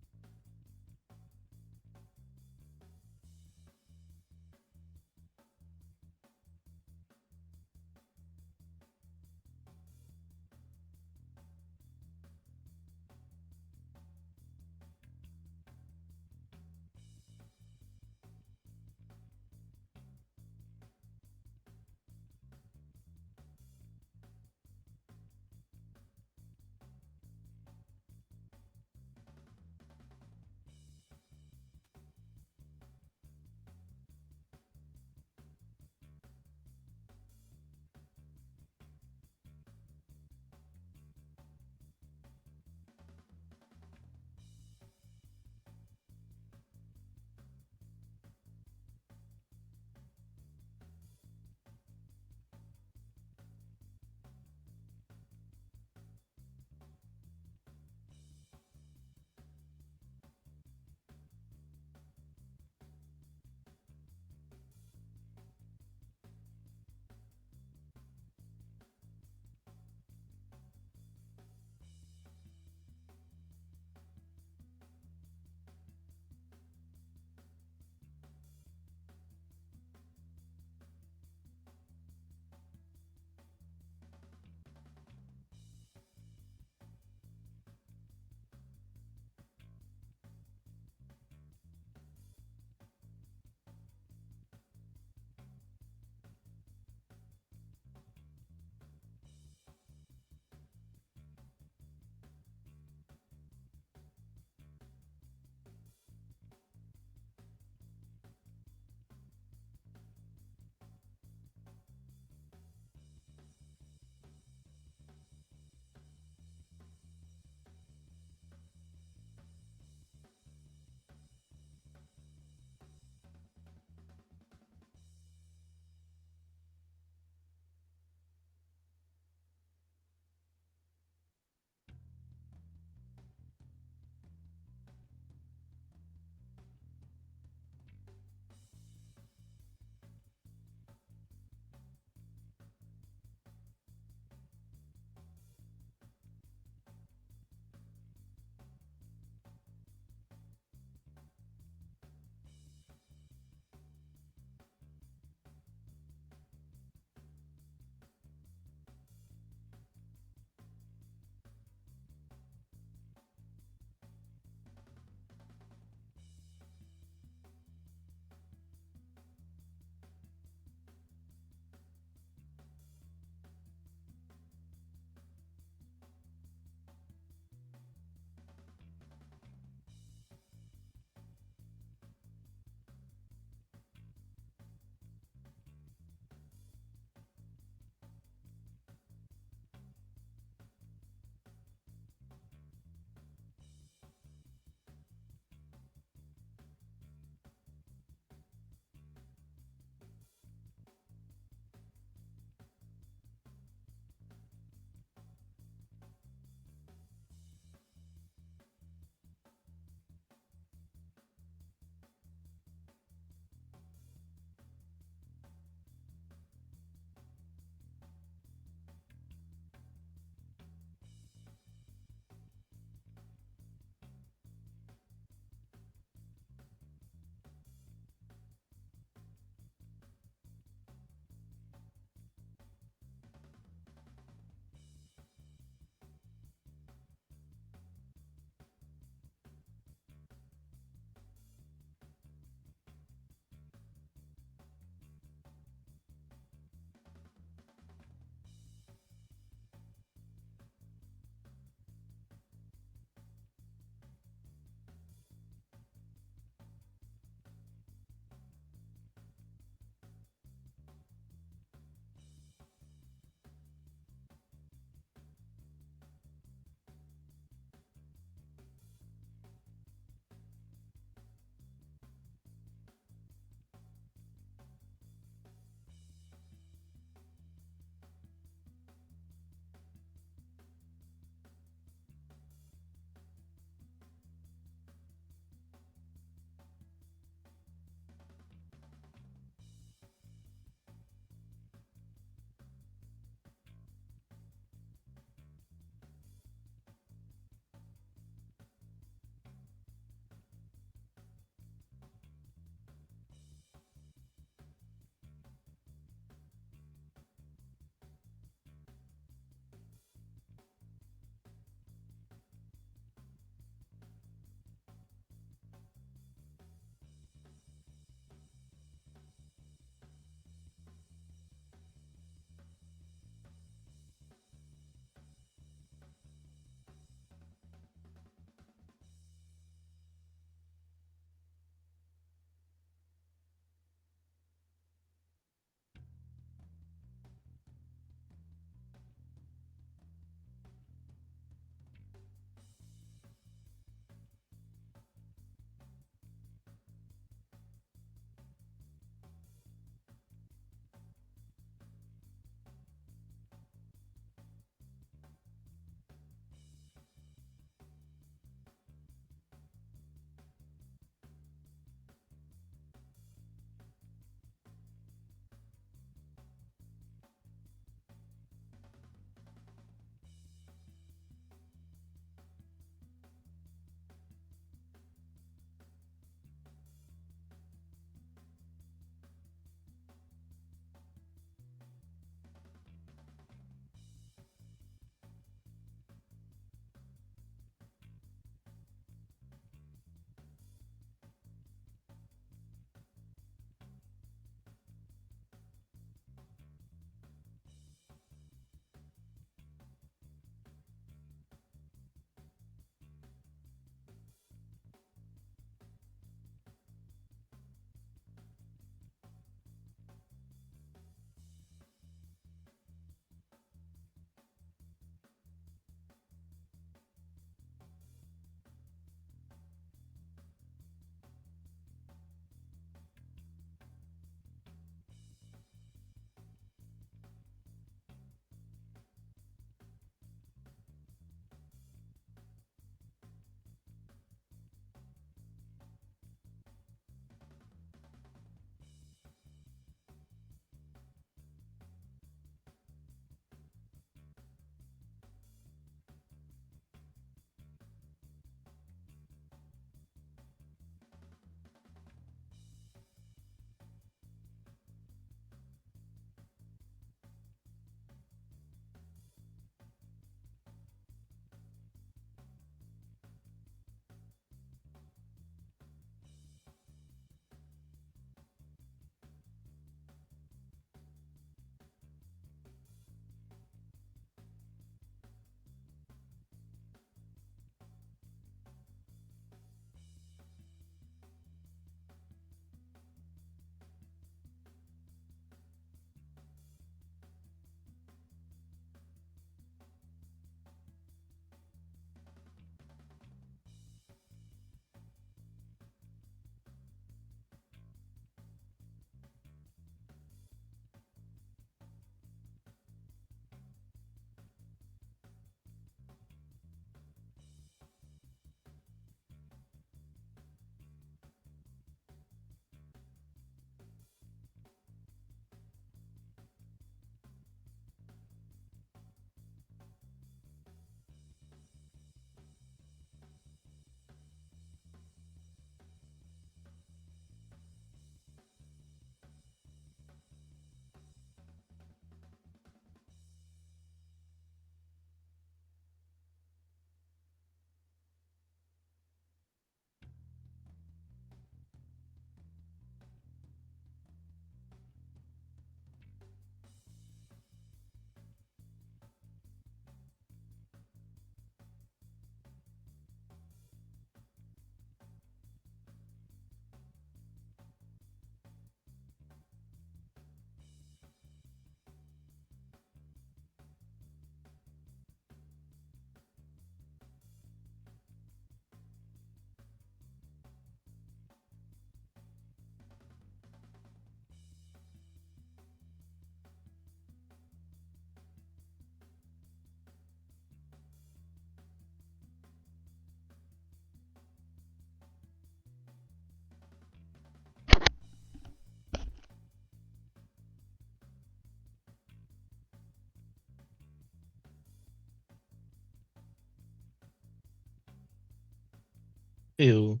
Ew.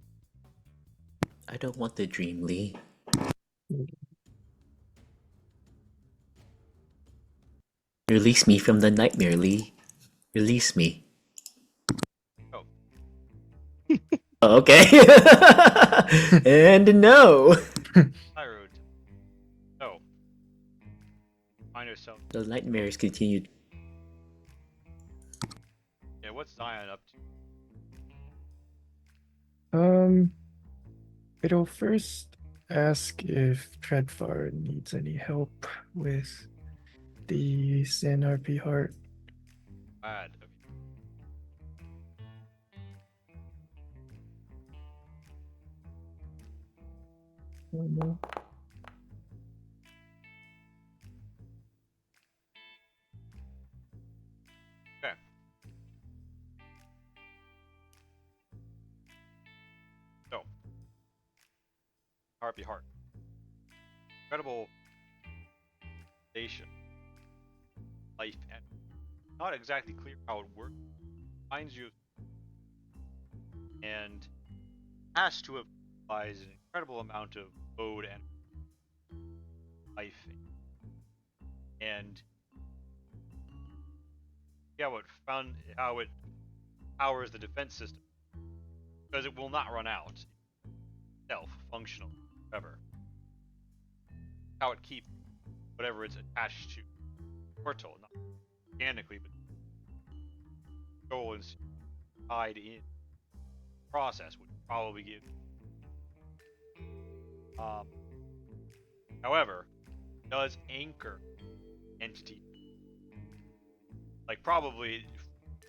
I don't want the dream, Lee. Release me from the nightmare, Lee. Release me. Oh, Oh, okay. And no. Tyrod. So, find yourself. The nightmares continued. Yeah, what's Zion up to? It'll first ask if Treadfar needs any help with the San RP heart. Bad of you. Oh no. Okay. So, Harpy Heart. Incredible station. Life and not exactly clear how it works. Finds you and has to have utilized an incredible amount of load and life. And yeah, what found how it powers the defense system because it will not run out itself, functional, forever. How it keeps whatever it's attached to portal, not organically, but soul and tied in process would probably give. Um, However, does anchor entity like probably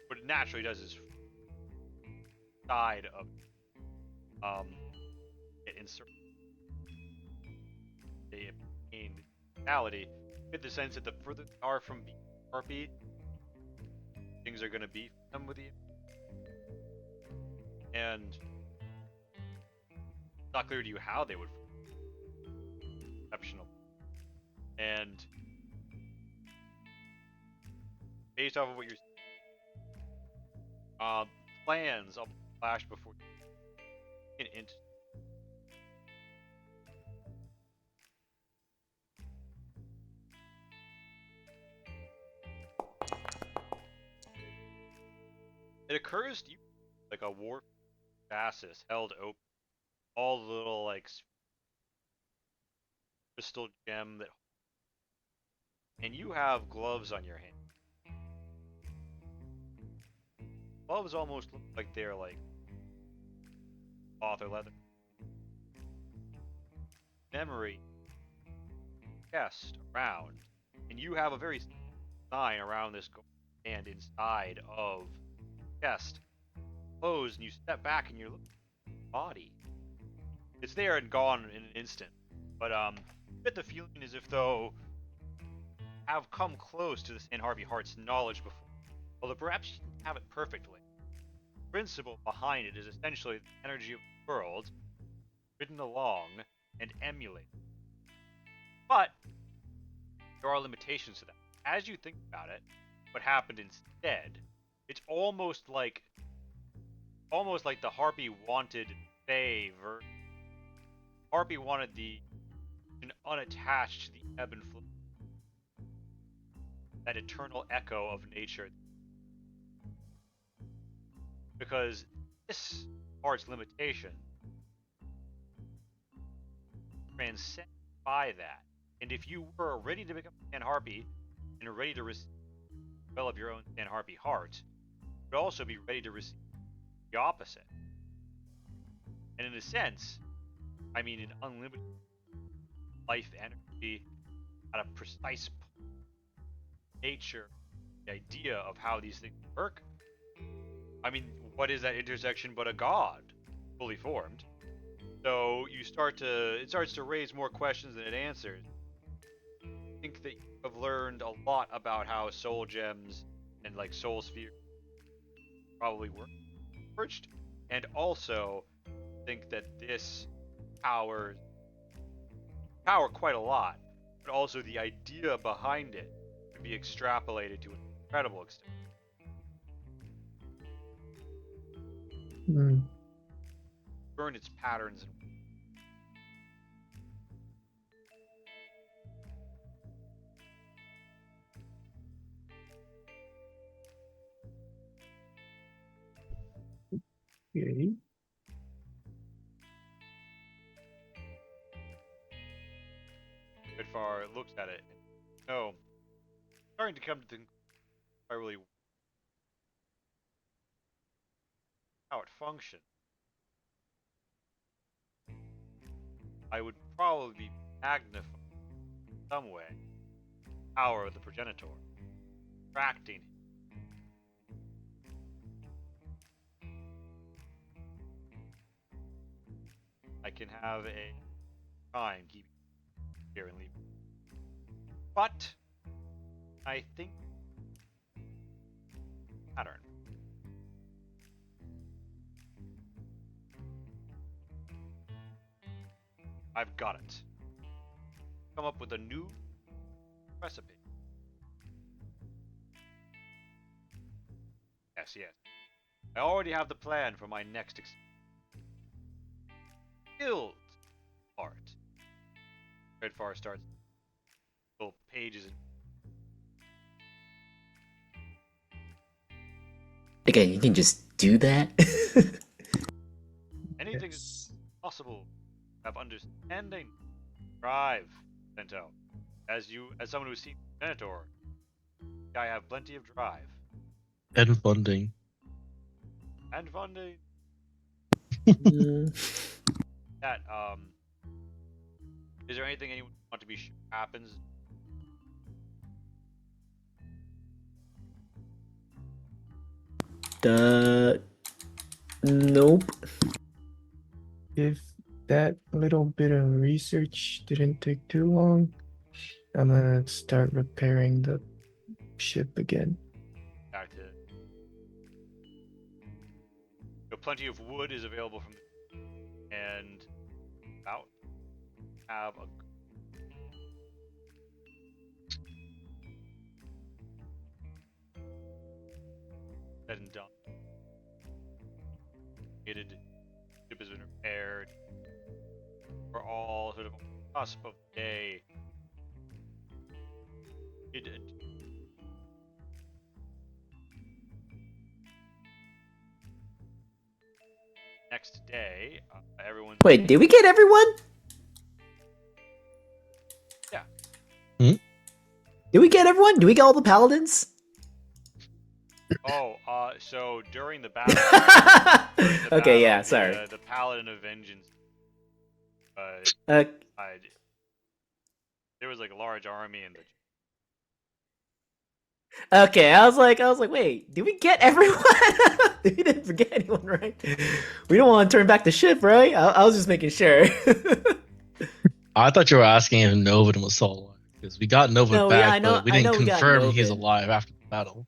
what it naturally does is side of it insert they obtain reality. Get the sense that the further they are from being RP, things are going to be for them with you. And it's not clear to you how they would exceptional. And based off of what you're plans I'll flash before you can int. It occurs to you like a warp chassis held open, all the little like crystal gem that, and you have gloves on your hand. Gloves almost look like they're like cloth or leather. Memory chest around, and you have a very sign around this and inside of chest closed, and you step back and you're looking at your body. It's there and gone in an instant, but you get the feeling as if though have come close to this in Harvey Hart's knowledge before, although perhaps you didn't have it perfectly. The principle behind it is essentially the energy of the world ridden along and emulated. But there are limitations to that. As you think about it, what happened instead, it's almost like the Harpy wanted favor. Harpy wanted the unattached to the ebb and flow, that eternal echo of nature. Because this part's limitation transcends by that. And if you were ready to become a Sand Harpy and ready to develop your own Sand Harpy heart, you would also be ready to receive the opposite. And in a sense, I mean, an unlimited life energy at a precise nature, the idea of how these things work. I mean, what is that intersection but a god fully formed? So it starts to raise more questions than it answers. I think that you have learned a lot about how soul gems and like soul sphere probably work first, and also think that this power quite a lot, but also the idea behind it can be extrapolated to an incredible extent. Hmm. burn its patterns. Okay. Redfar looks at it. No, starting to come to think I really how it functions. I would probably be magnifying in some way the power of the progenitor, attracting. I can have a time keeping here and leave. But I think pattern. I've got it. Come up with a new recipe. Yes, yes. I already have the plan for my next guild part. Redfar starts little pages and Again, you can just do that. anything is Yes. possible. Have understanding, drive, Bento. As someone who's seen Venator, I have plenty of drive And funding. and funding. Mm, That is there anything anyone want to be sure happens? nope. If that little bit of research didn't take too long, I'm gonna start repairing the ship again. Back to plenty of wood is available from and about have a said and done. Ship has been repaired. We're all sort of on the cusp of the day. Next day, everyone. Wait, did we get everyone? Yeah. Did we get everyone? Did we get all the paladins? Oh, so during the battle. Okay, yeah, sorry. The Paladin of Vengeance. Uh, There was like a large army in the. okay, I was like, wait, did we get everyone? We didn't forget anyone, right? We don't want to turn back the ship, right? I was just making sure. I thought you were asking if Novin was still alive because we got Novin No, back, yeah, I know- but we I didn't know we got confirm he's Novin. alive after the battle.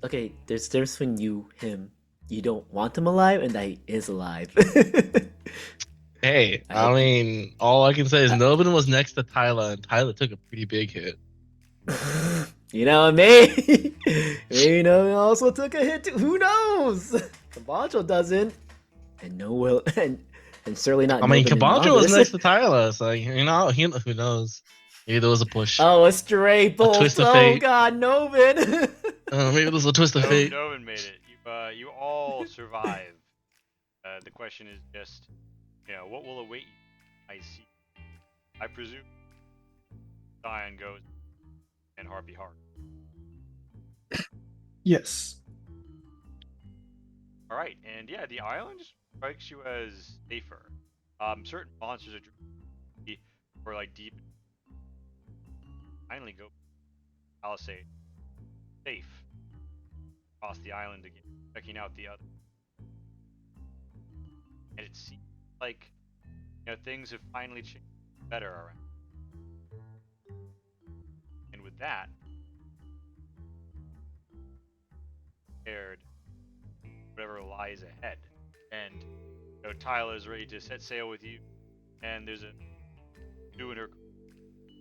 Okay, there's difference between him. You don't want him alive, and that he is alive. Hey, I I hope- mean, all I can say is Novin was next to Tyler, and Tyler took a pretty big hit. You know, maybe you know, he also took a hit too. Who knows? Caballo doesn't, and no will, and certainly not. I mean, Novin and Caballo was Novice. next to Tyler, so you know, who knows? Maybe there was a push, Oh, a stray bolt. twist of Oh fate. God, Novin. maybe there was a twist of fate. Novin made it. You all survived. The question is just, what will await you? I see. I presume Diane goes and Harpy Heart. Yes. All right, and yeah, the island strikes you as safer. Certain monsters are or like deep. Finally, go palisade safe across the island again, checking out the other. And it seems like things have finally changed better around. And with that, prepared whatever lies ahead. And Tyler is ready to set sail with you. And there's a new in her,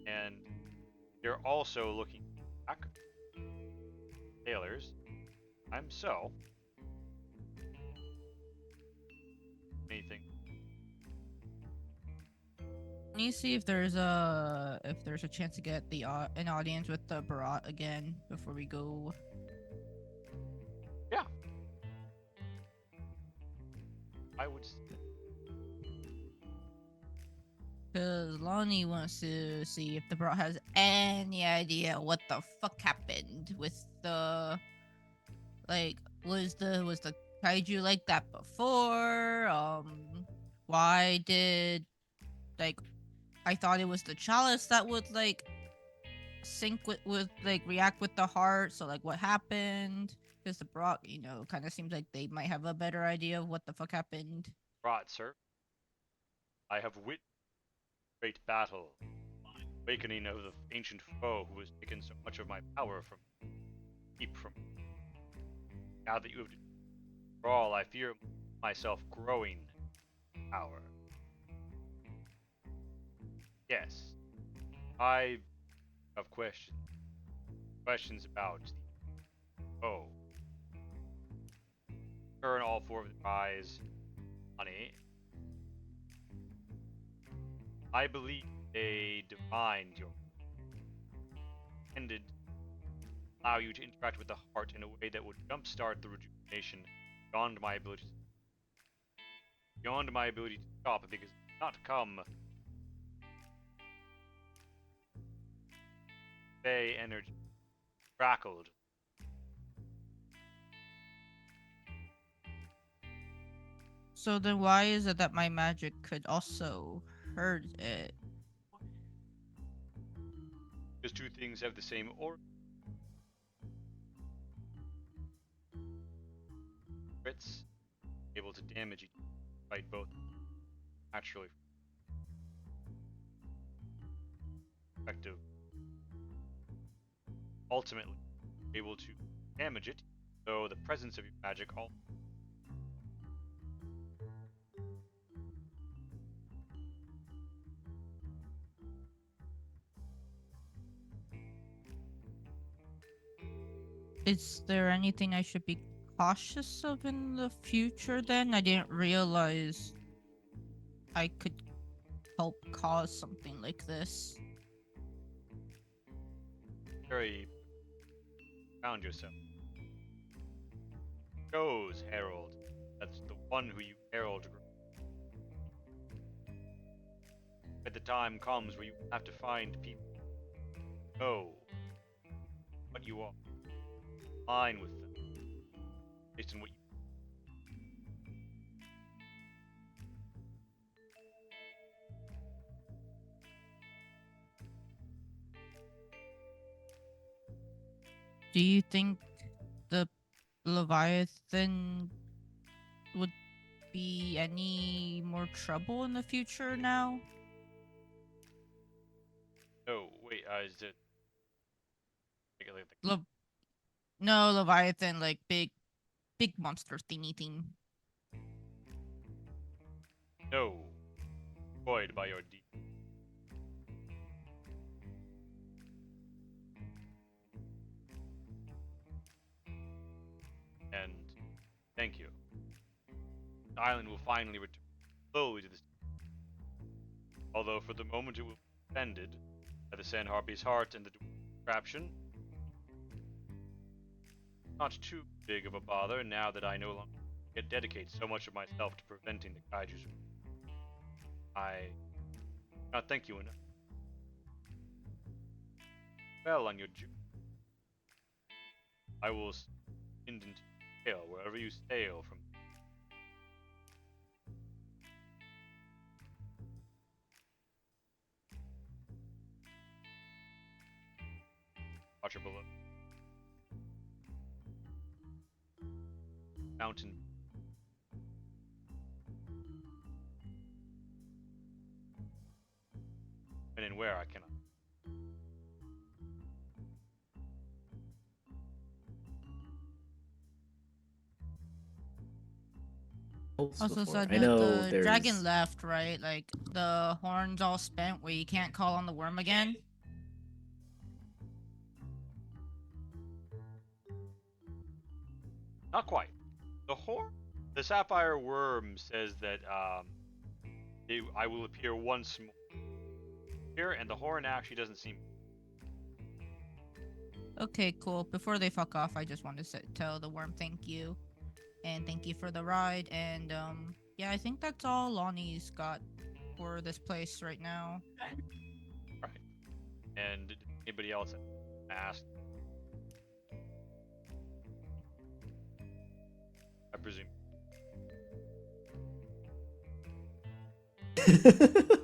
and they're also looking back. Sailors. I'm so. anything. Can you see if there's a chance to get the an audience with the Barat again before we go? Yeah. I would. Because Lonnie wants to see if the Barat has any idea what the fuck happened with the, like, was the kaiju like that before? Why did, like, I thought it was the chalice that would like sync with like react with the heart. So like, what happened? Because the Brock, kind of seems like they might have a better idea of what the fuck happened. Right, sir. I have witnessed great battle, awakening of the ancient foe who has taken so much of my power from keep from. Now that you have all, I fear myself growing power. Yes, I have questions. Questions about the foe. Turn all four of their eyes on it. I believe they divined your intended allow you to interact with the heart in a way that would jumpstart the rejuvenation beyond my ability to stop because it did not come Fey energy crackled. So then why is it that my magic could also hurt it? Because two things have the same aura. Crits able to damage each fight both naturally effective. Ultimately able to damage it, though the presence of your magic all Is there anything I should be cautious of in the future then? I didn't realize I could help cause something like this. very found yourself. Chose Herald. That's the one who you herald. But the time comes where you have to find people who know what you are, align with them, based on what you. Do you think the Leviathan would be any more trouble in the future now? No, wait, is it? Like, Le- no, Leviathan, like big monster thingy thing. no, destroyed by your deed. And thank you. The island will finally return slowly to this. Although for the moment it will be defended by the Sand Harpy's heart and the contraption. Not too big of a bother now that I no longer get dedicate so much of myself to preventing the kaijus. I cannot thank you enough. Well on your journey. I will send into tail wherever you sail from. Watcher below. Mountain. When and where I cannot. Also Also before. said I that know the there's dragon left, right? Like the horns all spent where you can't call on the worm again. Not quite. The horn The sapphire worm says that I will appear once more here, and the horn actually doesn't seem. Okay, cool. Before they fuck off, I just want to tell the worm thank you, and thank you for the ride. And yeah, I think that's all Lonnie's got for this place right now. Right. And did anybody else ask? I presume.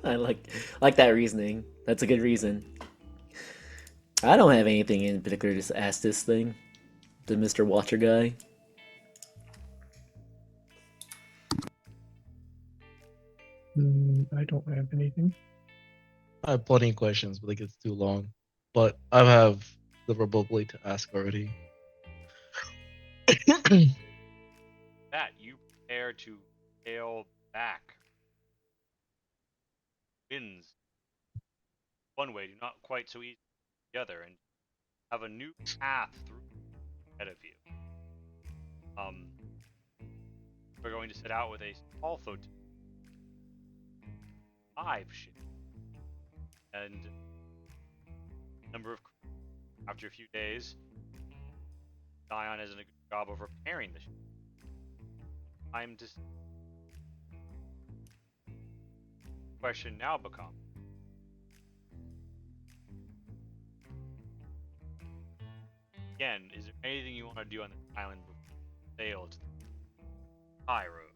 I like that reasoning. That's a good reason. I don't have anything in particular to ask this thing, the Mr. Watcher guy. I don't have anything. I have plenty of questions, but it gets too long. But I have the Blade to ask already. That you prepare to sail back. Winds one way, do not quite so easy the other, and have a new path through ahead of you. We're going to set out with a small flotilla, 5 ships, and number of crew. After a few days, Dion has done a good job of repairing the ship. Time to. Question now becomes: again, is there anything you want to do on this island before you sail to the high road?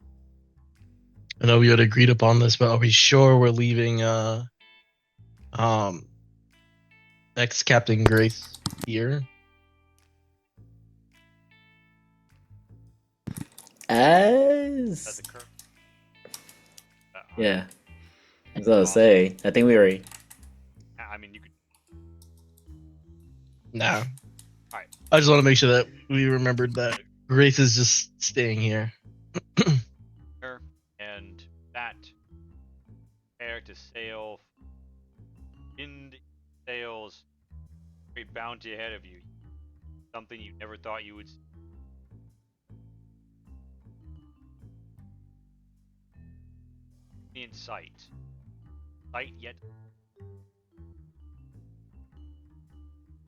I know we had agreed upon this, but are we sure we're leaving ex-Captain Grace here? That's As the current. yeah, as I was say, I think we already. I mean, you could. Nah. Alright. I just want to make sure that we remembered that Grace is just staying here. And that prepare to sail. Wind sails. Great bounty ahead of you. Something you never thought you would see. In sight. Sight yet.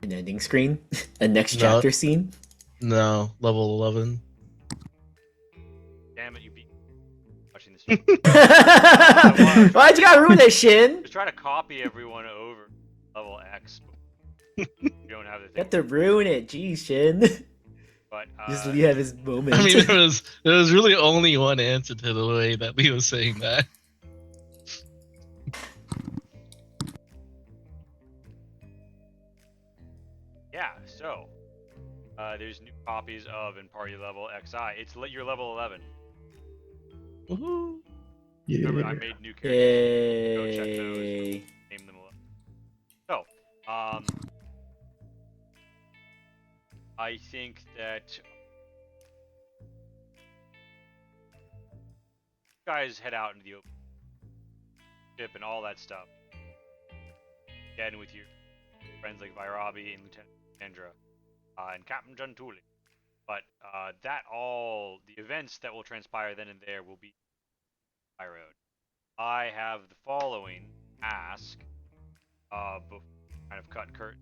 An ending screen? A next No. chapter scene? No, level 11. Damn it, you beat me watching this. Why'd you gotta ruin that, Shin? Just try to copy everyone over level X. You don't have the You thing. have to ruin it, geez, Shin. But Just Lee have his moment. I mean, there was really only one answer to the way that Lee was saying that. yeah, so there's new copies of in party level XI. It's your level 11. Woohoo! Yeah. Remember, I made new characters. Go check those. Yay. Name them. So, I think that you guys head out into the open ship and all that stuff. Again with your friends like Vairabi and Lieutenant Chandra and Captain Juntuli. But the events that will transpire then and there will be High Road. I have the following ask, before kind of cut curtain,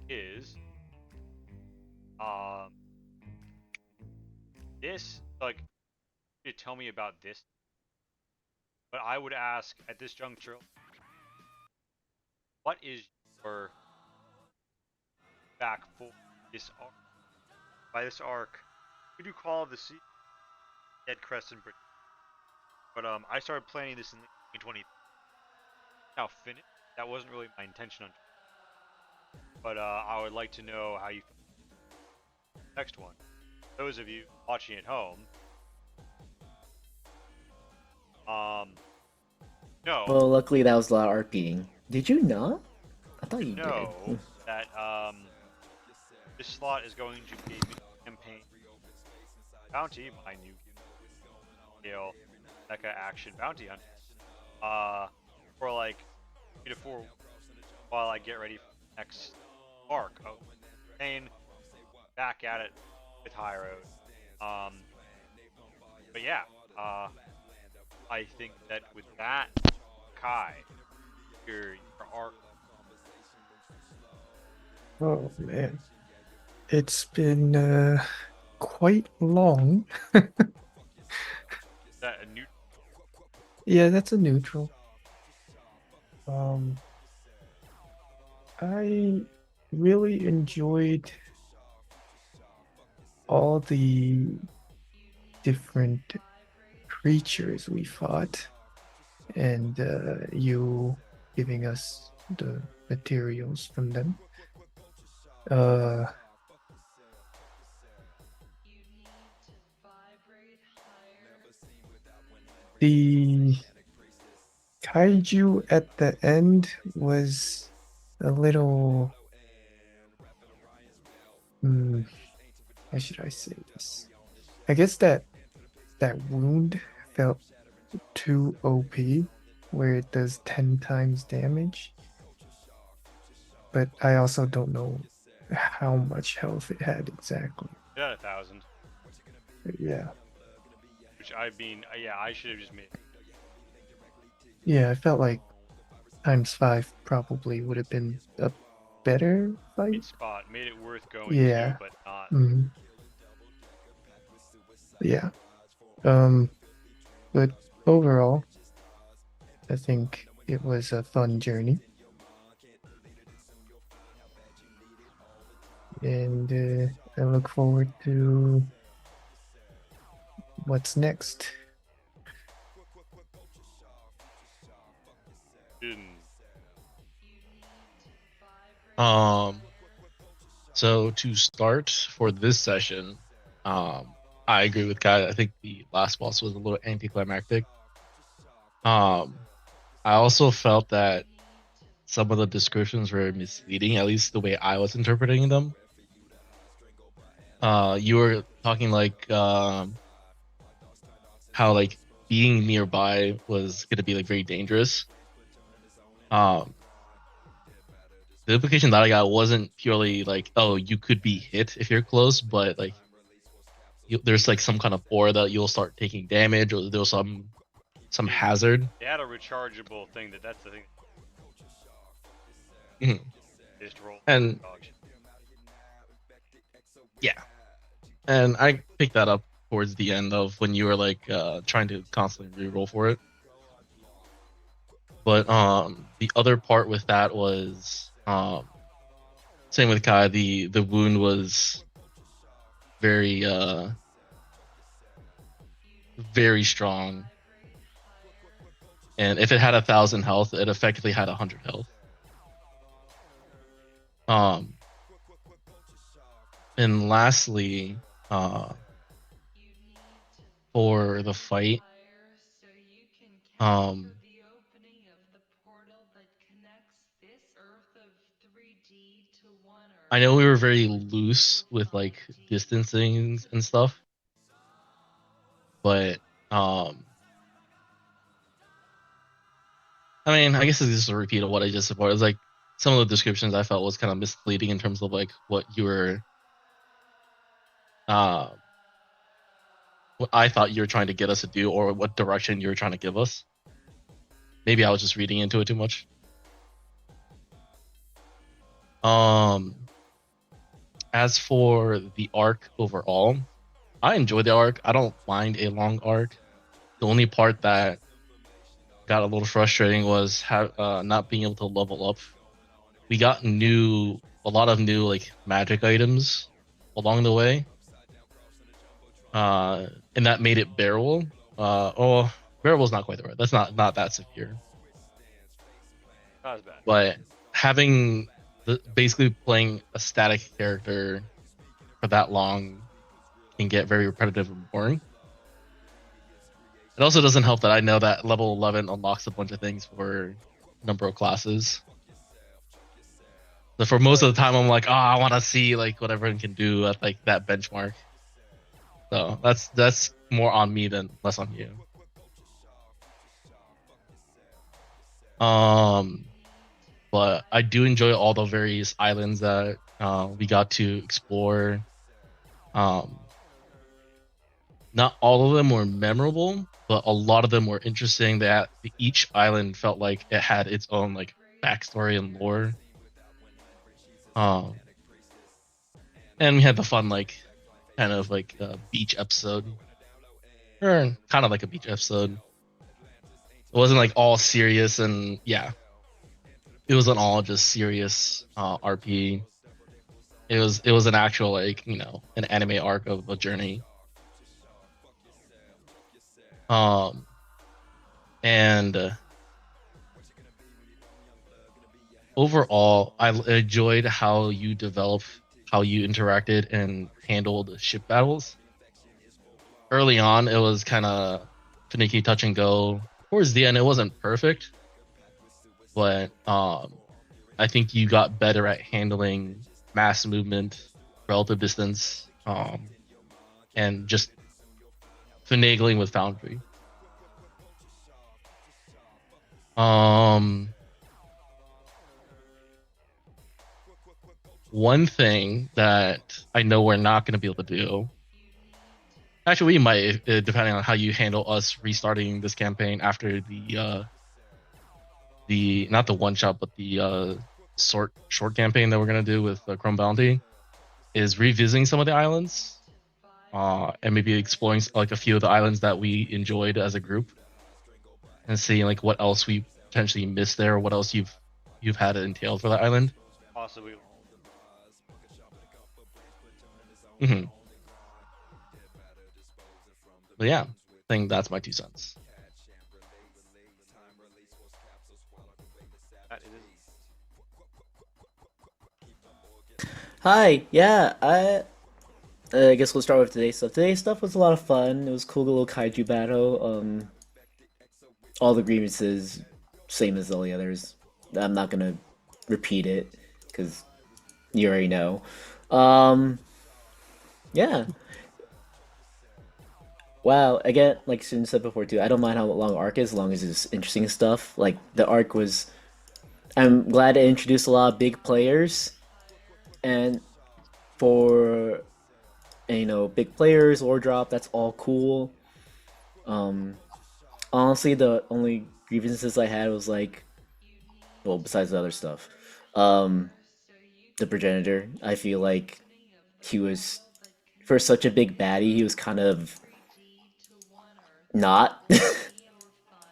is this, like, you tell me about this, but I would ask at this juncture, what is your back for this arc? By this arc, we do Call of the Sea, DEADCREST, and Britain. But I started planning this in 2020. Now finished. That wasn't really my intention on. But I would like to know how you feel. Next one. Those of you watching at home. No. Well, luckily that was a lot of RPing. Did you not? I thought you know did. that this slot is going to be a campaign bounty, my new scale mecha action bounty hunt. For like 3 to 4 while I get ready for the next arc of campaign. Back at it with High Road. But yeah, I think that with that, Kai, your arc. Oh man, it's been quite long. That a new Yeah, that's a neutral. Um, I really enjoyed all the different creatures we fought, and you giving us the materials from them. Uh, the kaiju at the end was a little. Hmm, how should I say this? I guess that wound felt too OP, where it does 10 times damage. But I also don't know how much health it had exactly. it had 1,000, But yeah. which I mean, yeah, I should have just made. Yeah, I felt like times 5 probably would have been a better fight. Spot made it worth going to, Yeah. but not. Mm, yeah. But overall, I think it was a fun journey. And I look forward to what's next. Didn't. So to start for this session, I agree with Kai. I think the last boss was a little anticlimactic. Um, I also felt that some of the descriptions were misleading, at least the way I was interpreting them. You were talking like how like being nearby was gonna be like very dangerous. Um, the implication that I got wasn't purely like, oh, you could be hit if you're close, but like there's like some kind of aura that you'll start taking damage, or there's some hazard. They had a rechargeable thing. That's the thing. Mhm. They just roll And dog shit. yeah, and I picked that up towards the end of when you were like trying to constantly reroll for it. But the other part with that was same with Kai. The wound was very very strong, and if it had 1,000 health, it effectively had 100 health. Um, and lastly, for the fight, um, I know we were very loose with like distancing and stuff, but um, I mean, I guess it's just a repeat of what I just said. It's like some of the descriptions I felt was kind of misleading in terms of like what you were, uh, what I thought you were trying to get us to do, or what direction you were trying to give us. Maybe I was just reading into it too much. Um, as for the arc overall, I enjoy the arc. I don't mind a long arc. The only part that got a little frustrating was not being able to level up. We got a lot of new like magic items along the way, and that made it bearable. Bearable is not quite the right. That's not that severe. Not as bad. But having basically playing a static character for that long can get very repetitive and boring. It also doesn't help that I know that level 11 unlocks a bunch of things for a number of classes. So for most of the time, I'm like, oh, I want to see like what everyone can do at like that benchmark. So that's more on me than less on you. Um, but I do enjoy all the various islands that we got to explore. Um, not all of them were memorable, but a lot of them were interesting. That each island felt like it had its own like backstory and lore. Um, and we had the fun like kind of like beach episode, or kind of like a beach episode. It wasn't like all serious, and yeah, it wasn't all just serious RP. It was an actual like an anime arc of a journey. Um, and overall, I enjoyed how you developed, how you interacted and handled ship battles. Early on, it was kind of finicky, touch and go. Towards the end, it wasn't perfect, but I think you got better at handling mass movement, relative distance, and just finagling with Foundry. Um, One thing that I know we're not going to be able to do. Actually, we might, depending on how you handle us restarting this campaign after the not the one shot, but the short campaign that we're gonna do with Chrome Bounty, is revisiting some of the islands, and maybe exploring like a few of the islands that we enjoyed as a group, and seeing like what else we potentially missed there, or what else you've had it entailed for that island. Possibly. Hmm. But yeah, I think that's my 2 cents. That is. Hi, yeah, I guess we'll start with today's stuff. Today's stuff was a lot of fun. It was a cool little kaiju battle. All the grievances, same as all the others. I'm not gonna repeat it because you already know. Um, yeah. Wow. Again, like Sun said before too, I don't mind how long arc is, as long as it's interesting stuff. Like the arc was. I'm glad it introduced a lot of big players, and for big players or drop, that's all cool. Um, Honestly, the only grievances I had was like, well, besides the other stuff, um, the progenitor. I feel like he was, for such a big baddie, he was kind of not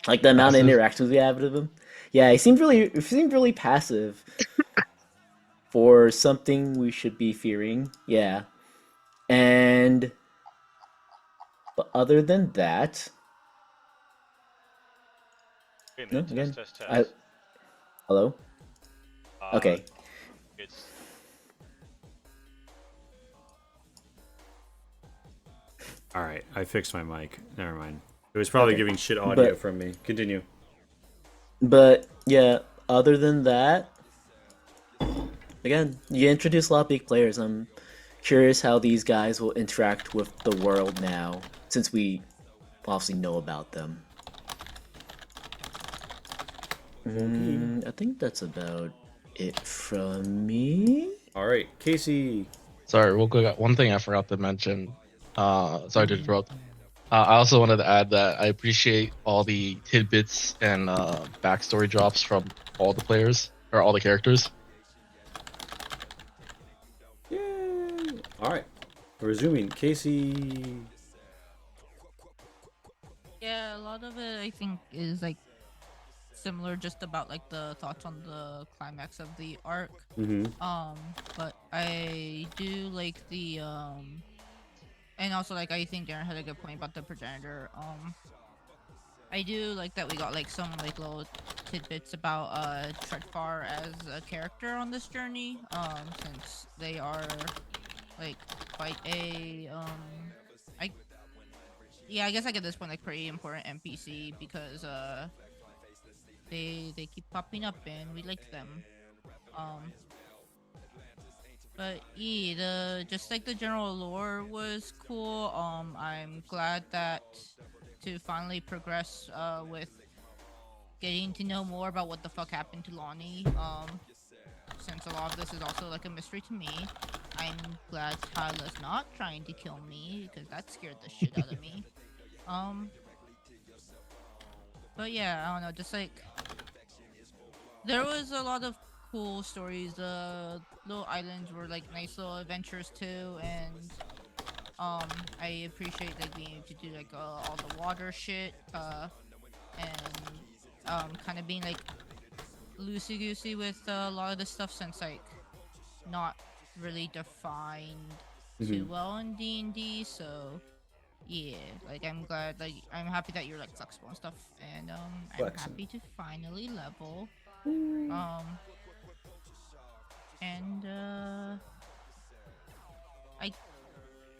like the amount of Passive. interactions we had with him. Yeah, he seemed really passive for something we should be fearing. Yeah, and but other than that, Wait a no, minute. again, Test. I hello. Uh, Okay, it's All right, I fixed my mic. Never mind. It was probably Okay. giving shit audio But from me. Continue. but yeah, other than that, again, you introduce a lot of big players. I'm curious how these guys will interact with the world now, since we obviously know about them. I think that's about it from me. All right, Casey. Sorry, real quick. One thing I forgot to mention. Sorry to interrupt. I also wanted to add that I appreciate all the tidbits and backstory drops from all the players or all the characters. Yay! All right, resuming. Casey. Yeah, a lot of it I think is like similar, just about like the thoughts on the climax of the arc. Mm-hmm. But I do like the and also like I think Darren had a good point about the progenitor. I do like that we got like some like little tidbits about Treadfar as a character on this journey. Since they are like quite a I yeah, I guess like at this point like pretty important NPC because they keep popping up and we like them. Um but yeah, the just like the general lore was cool. I'm glad that to finally progress with getting to know more about what the fuck happened to Lonnie. Since a lot of this is also like a mystery to me. I'm glad Tyler's not trying to kill me because that scared the shit out of me. But yeah, I don't know, just like there was a lot of cool stories. The little islands were like nice little adventures too, and I appreciate like being able to do like all the water shit, and kind of being like loosey goosey with a lot of the stuff since like not really defined too well in D&D. So yeah, like I'm glad, like I'm happy that you're like flexible and stuff, and I'm Flexing. happy to finally level. And I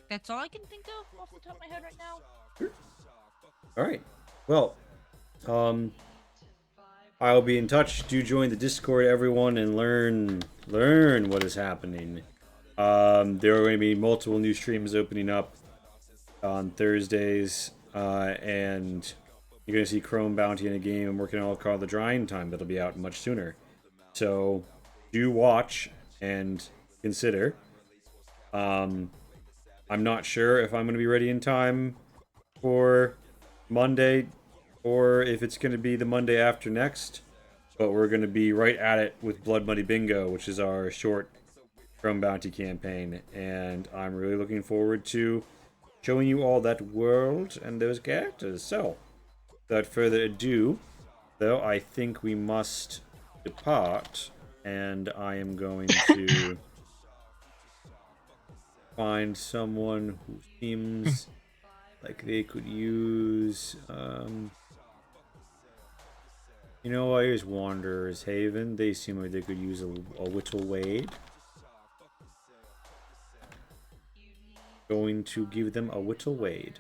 that's all I can think of off the top of my head right now. All right. Well, I'll be in touch. Do join the Discord, everyone, and learn what is happening. There are going to be multiple new streams opening up on Thursdays, and you're going to see Chrome Bounty in a game I'm working on called The Drying Time that'll be out much sooner. So do watch and consider. I'm not sure if I'm going to be ready in time for Monday or if it's going to be the Monday after next, but we're going to be right at it with Blood Money Bingo, which is our short Chrome Bounty campaign, and I'm really looking forward to showing you all that world and those characters. So, without further ado, though, I think we must depart, and I am going to find someone who seems like they could use, you know, here's Wanderer's Haven. They seem like they could use a Whittle Wade. Going to give them a Whittle Wade.